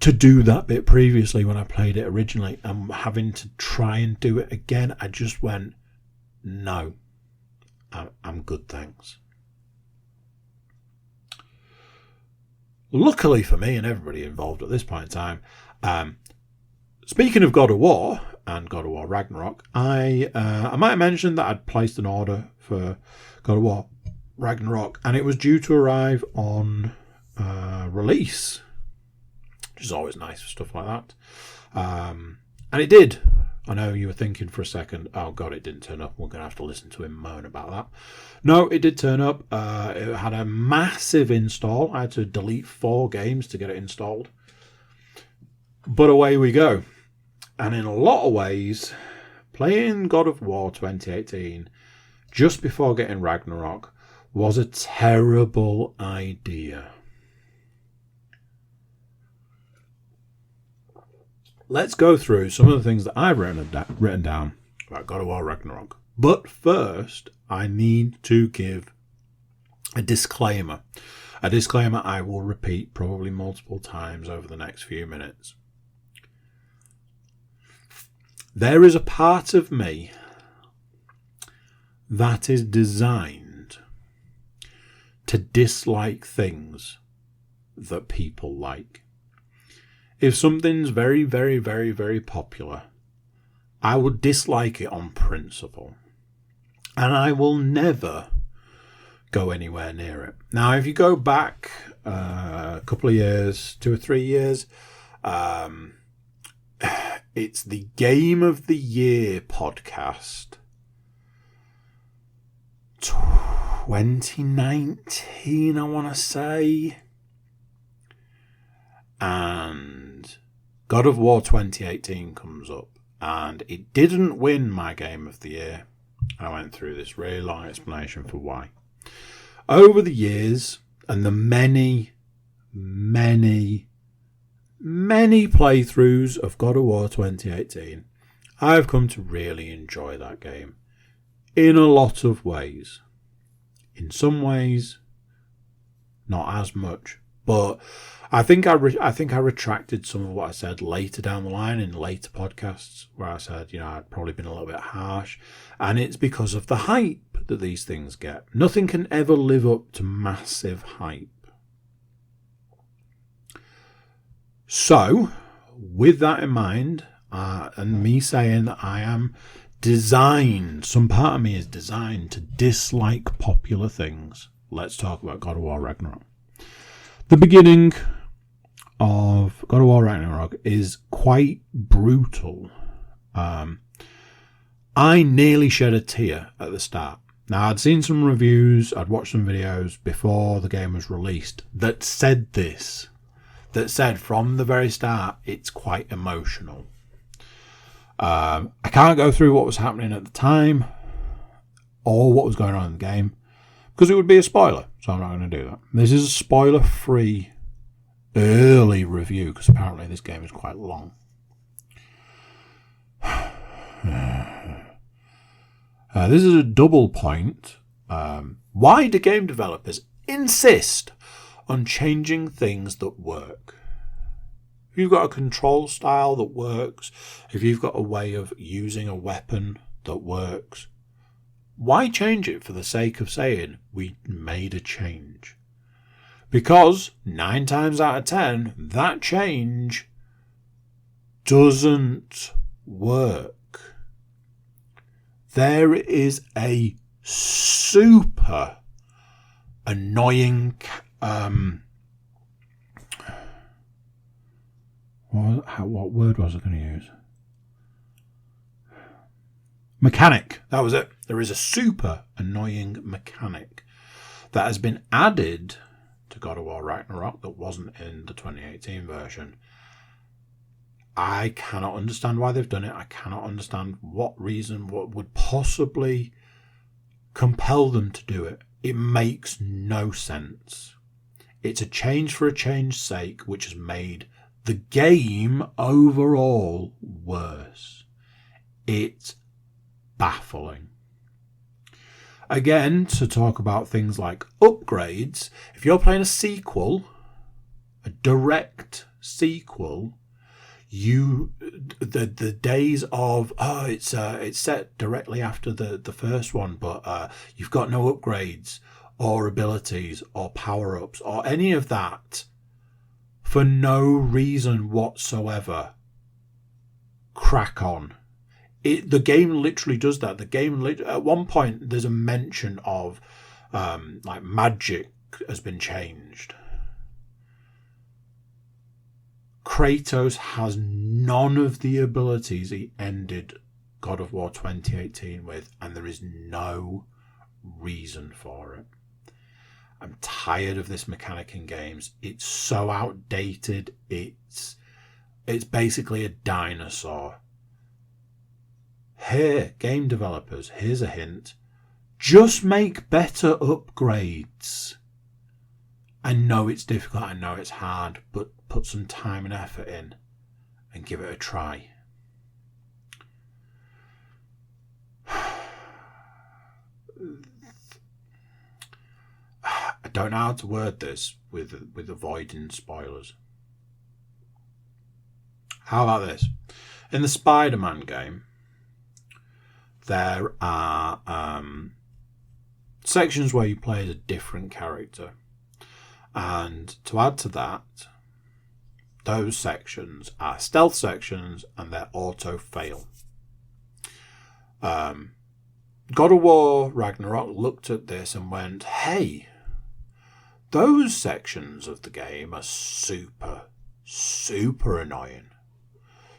to do that bit previously when I played it originally, and having to try and do it again, I just went, no, I'm good, thanks. Luckily for me and everybody involved at this point in time, speaking of God of War and God of War Ragnarok, I might have mentioned that I'd placed an order for God of War Ragnarok, and it was due to arrive on release, which is always nice for stuff like that. And it did. I know you were thinking for a second, oh God, it didn't turn up. We're going to have to listen to him moan about that. No, it did turn up. It had a massive install. I had to delete 4 games to get it installed. But away we go. And in a lot of ways, playing God of War 2018 just before getting Ragnarok was a terrible idea. Let's go through some of the things that I've written down about God of War Ragnarok. But first, I need to give a disclaimer. A disclaimer I will repeat probably multiple times over the next few minutes. There is a part of me that is designed to dislike things that people like. If something's very, very, very, very popular, I would dislike it on principle. And I will never go anywhere near it. Now, if you go back a couple of years, 2 or 3 years, it's the Game of the Year podcast. 2019, I want to say. And God of War 2018 comes up, and it didn't win my Game of the Year. I went through this really long explanation for why. Over the years, and the many, many, many playthroughs of God of War 2018, I've come to really enjoy that game in a lot of ways. In some ways, not as much, but I think I retracted some of what I said later down the line in later podcasts, where I said, I'd probably been a little bit harsh, and it's because of the hype that these things get. Nothing can ever live up to massive hype. So, with that in mind, and me saying that I am designed, some part of me is designed to dislike popular things, let's talk about God of War Ragnarok. The beginning of God of War Ragnarok is quite brutal. I nearly shed a tear at the start. Now, I'd seen some reviews, I'd watched some videos before the game was released that said this, that said from the very start it's quite emotional. I can't go through what was happening at the time or what was going on in the game because it would be a spoiler, so I'm not going to do that. This is a spoiler-free early review because apparently this game is quite long. This is a double point. Why do game developers insist on changing things that work? If you've got a control style that works, if you've got a way of using a weapon that works, why change it for the sake of saying we made a change? Because 9 times out of 10, that change doesn't work. There is a super annoying what word was I going to use? Mechanic. That was it. There is a super annoying mechanic that has been added to God of War Ragnarok that wasn't in the 2018 version. I cannot understand why they've done it. I cannot understand what reason, what would possibly compel them to do it. It makes no sense. It's a change for a change's sake, which has made the game overall worse. It's baffling. Again, to talk about things like upgrades, if you're playing a sequel, a direct sequel, the days of it's set directly after the first one, but you've got no upgrades or abilities or power-ups or any of that for no reason whatsoever. Crack on. The game literally does that. The game at one point there's a mention of like magic has been changed. Kratos has none of the abilities he ended God of War 2018 with, and there is no reason for it. I'm tired of this mechanic in games. It's so outdated. It's basically a dinosaur. Here, game developers, here's a hint. Just make better upgrades. I know it's difficult, I know it's hard, but put some time and effort in and give it a try. I don't know how to word this with avoiding spoilers. How about this? In the Spider-Man game, there are sections where you play as a different character. And to add to that, those sections are stealth sections and they're auto-fail. God of War Ragnarok looked at this and went, hey, those sections of the game are super, super annoying.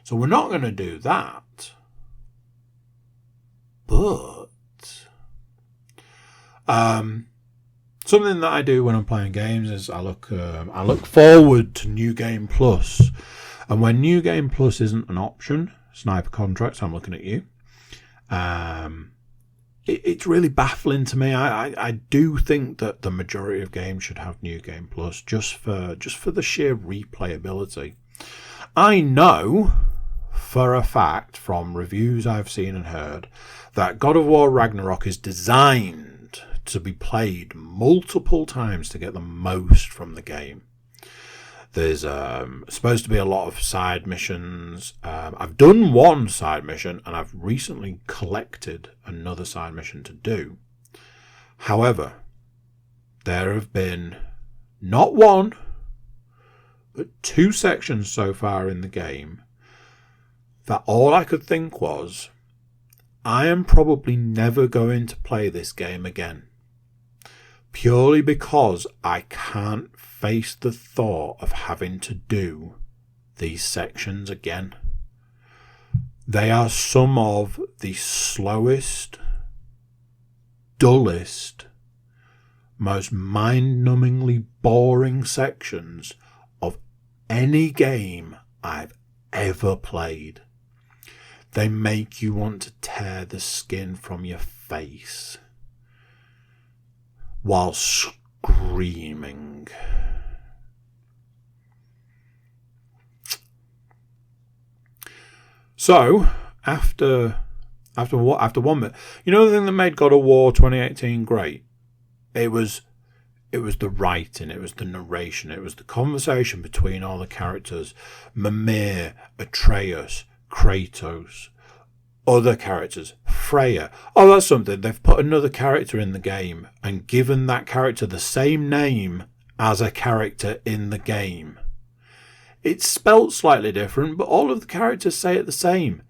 So we're not going to do that. But something that I do when I'm playing games is I look forward to New Game Plus. And when New Game Plus isn't an option, Sniper Contracts, I'm looking at you. It's really baffling to me. I do think that the majority of games should have New Game Plus just for the sheer replayability. I know for a fact from reviews I've seen and heard that God of War Ragnarok is designed to be played multiple times to get the most from the game. There's supposed to be a lot of side missions. I've done one side mission and I've recently collected another side mission to do. However, there have been not one, but two sections so far in the game that all I could think was, I am probably never going to play this game again. Purely because I can't face the thought of having to do these sections again. They are some of the slowest, dullest, most mind-numbingly boring sections of any game I've ever played. They make you want to tear the skin from your face while screaming. So, after 1 minute, you know the thing that made God of War 2018 great? It was the writing, it was the narration, it was the conversation between all the characters. Mimir, Atreus, Kratos, other characters, Freya. Oh, that's something. They've put another character in the game and given that character the same name as a character in the game. It's spelt slightly different, but all of the characters say it the same.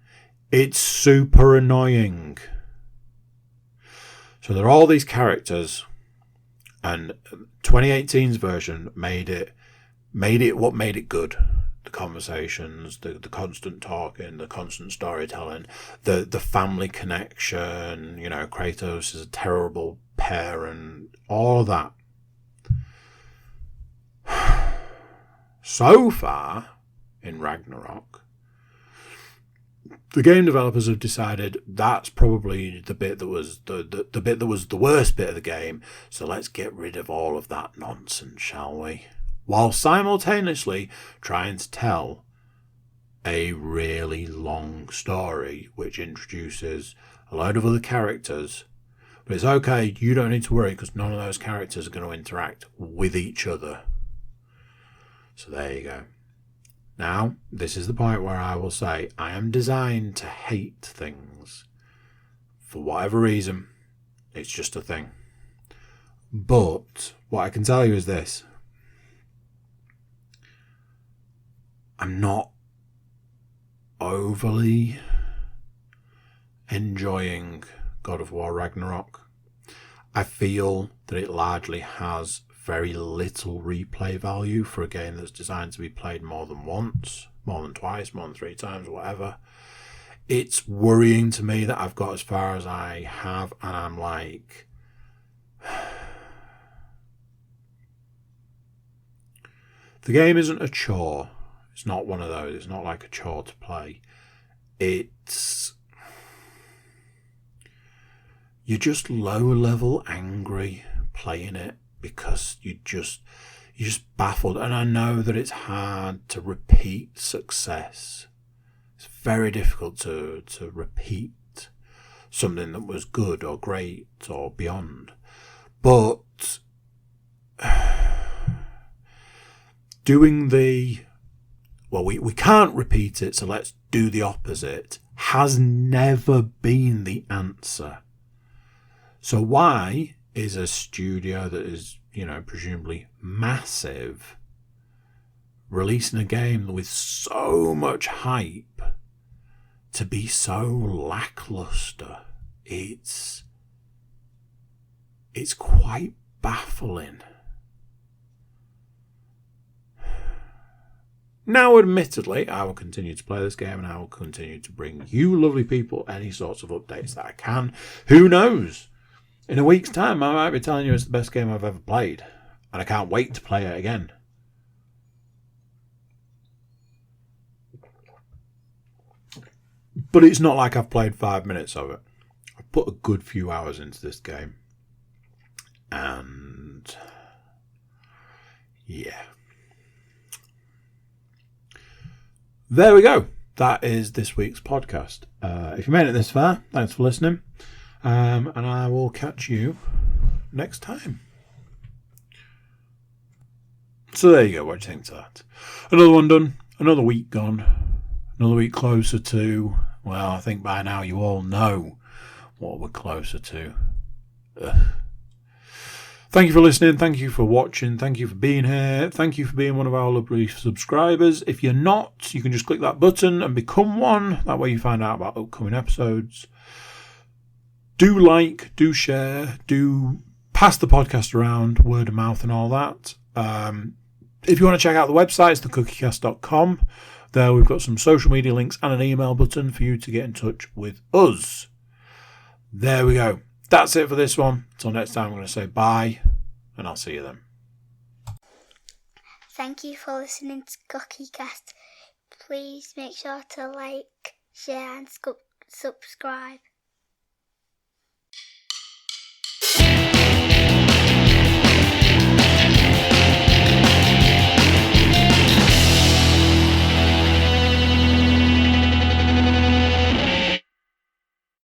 It's super annoying. So there are all these characters, and 2018's version made it what made it good. The conversations, the constant talking, the constant storytelling, the family connection, you know, Kratos is a terrible parent, all of that. So far in Ragnarok, the game developers have decided that's probably the bit that was the bit that was the worst bit of the game, so let's get rid of all of that nonsense, shall we? While simultaneously trying to tell a really long story which introduces a load of other characters. But it's okay, you don't need to worry because none of those characters are going to interact with each other. So there you go. Now, this is the point where I will say I am designed to hate things. For whatever reason, it's just a thing. But what I can tell you is this. I'm not overly enjoying God of War Ragnarok. I feel that it largely has very little replay value for a game that's designed to be played more than once, more than twice, more than 3 times, whatever. It's worrying to me that I've got as far as I have, and I'm like, the game isn't a chore. It's not one of those. It's not like a chore to play. You're just low-level angry playing it because you're just baffled. And I know that it's hard to repeat success. It's very difficult to repeat something that was good or great or beyond. But doing we can't repeat it, so let's do the opposite, has never been the answer. So why is a studio that is, presumably massive, releasing a game with so much hype to be so lackluster? It's quite baffling. Now, admittedly, I will continue to play this game and I will continue to bring you lovely people any sorts of updates that I can. Who knows? In a week's time, I might be telling you it's the best game I've ever played. And I can't wait to play it again. But it's not like I've played 5 minutes of it. I've put a good few hours into this game. And yeah. There we go. That is this week's podcast. If you made it this far, thanks for listening. And I will catch you next time. So there you go. What do you think of that? Another one done. Another week gone. Another week closer to... Well, I think by now you all know what we're closer to. Thank you for listening. Thank you for watching. Thank you for being here. Thank you for being one of our lovely subscribers. If you're not, you can just click that button and become one. That way you find out about upcoming episodes. Do like, do share, do pass the podcast around, word of mouth and all that. If you want to check out the website, it's thecookiecast.com. There we've got some social media links and an email button for you to get in touch with us. There we go. That's it for this one. Until next time, I'm going to say bye, and I'll see you then. Thank you for listening to CookieCast. Please make sure to like, share and subscribe.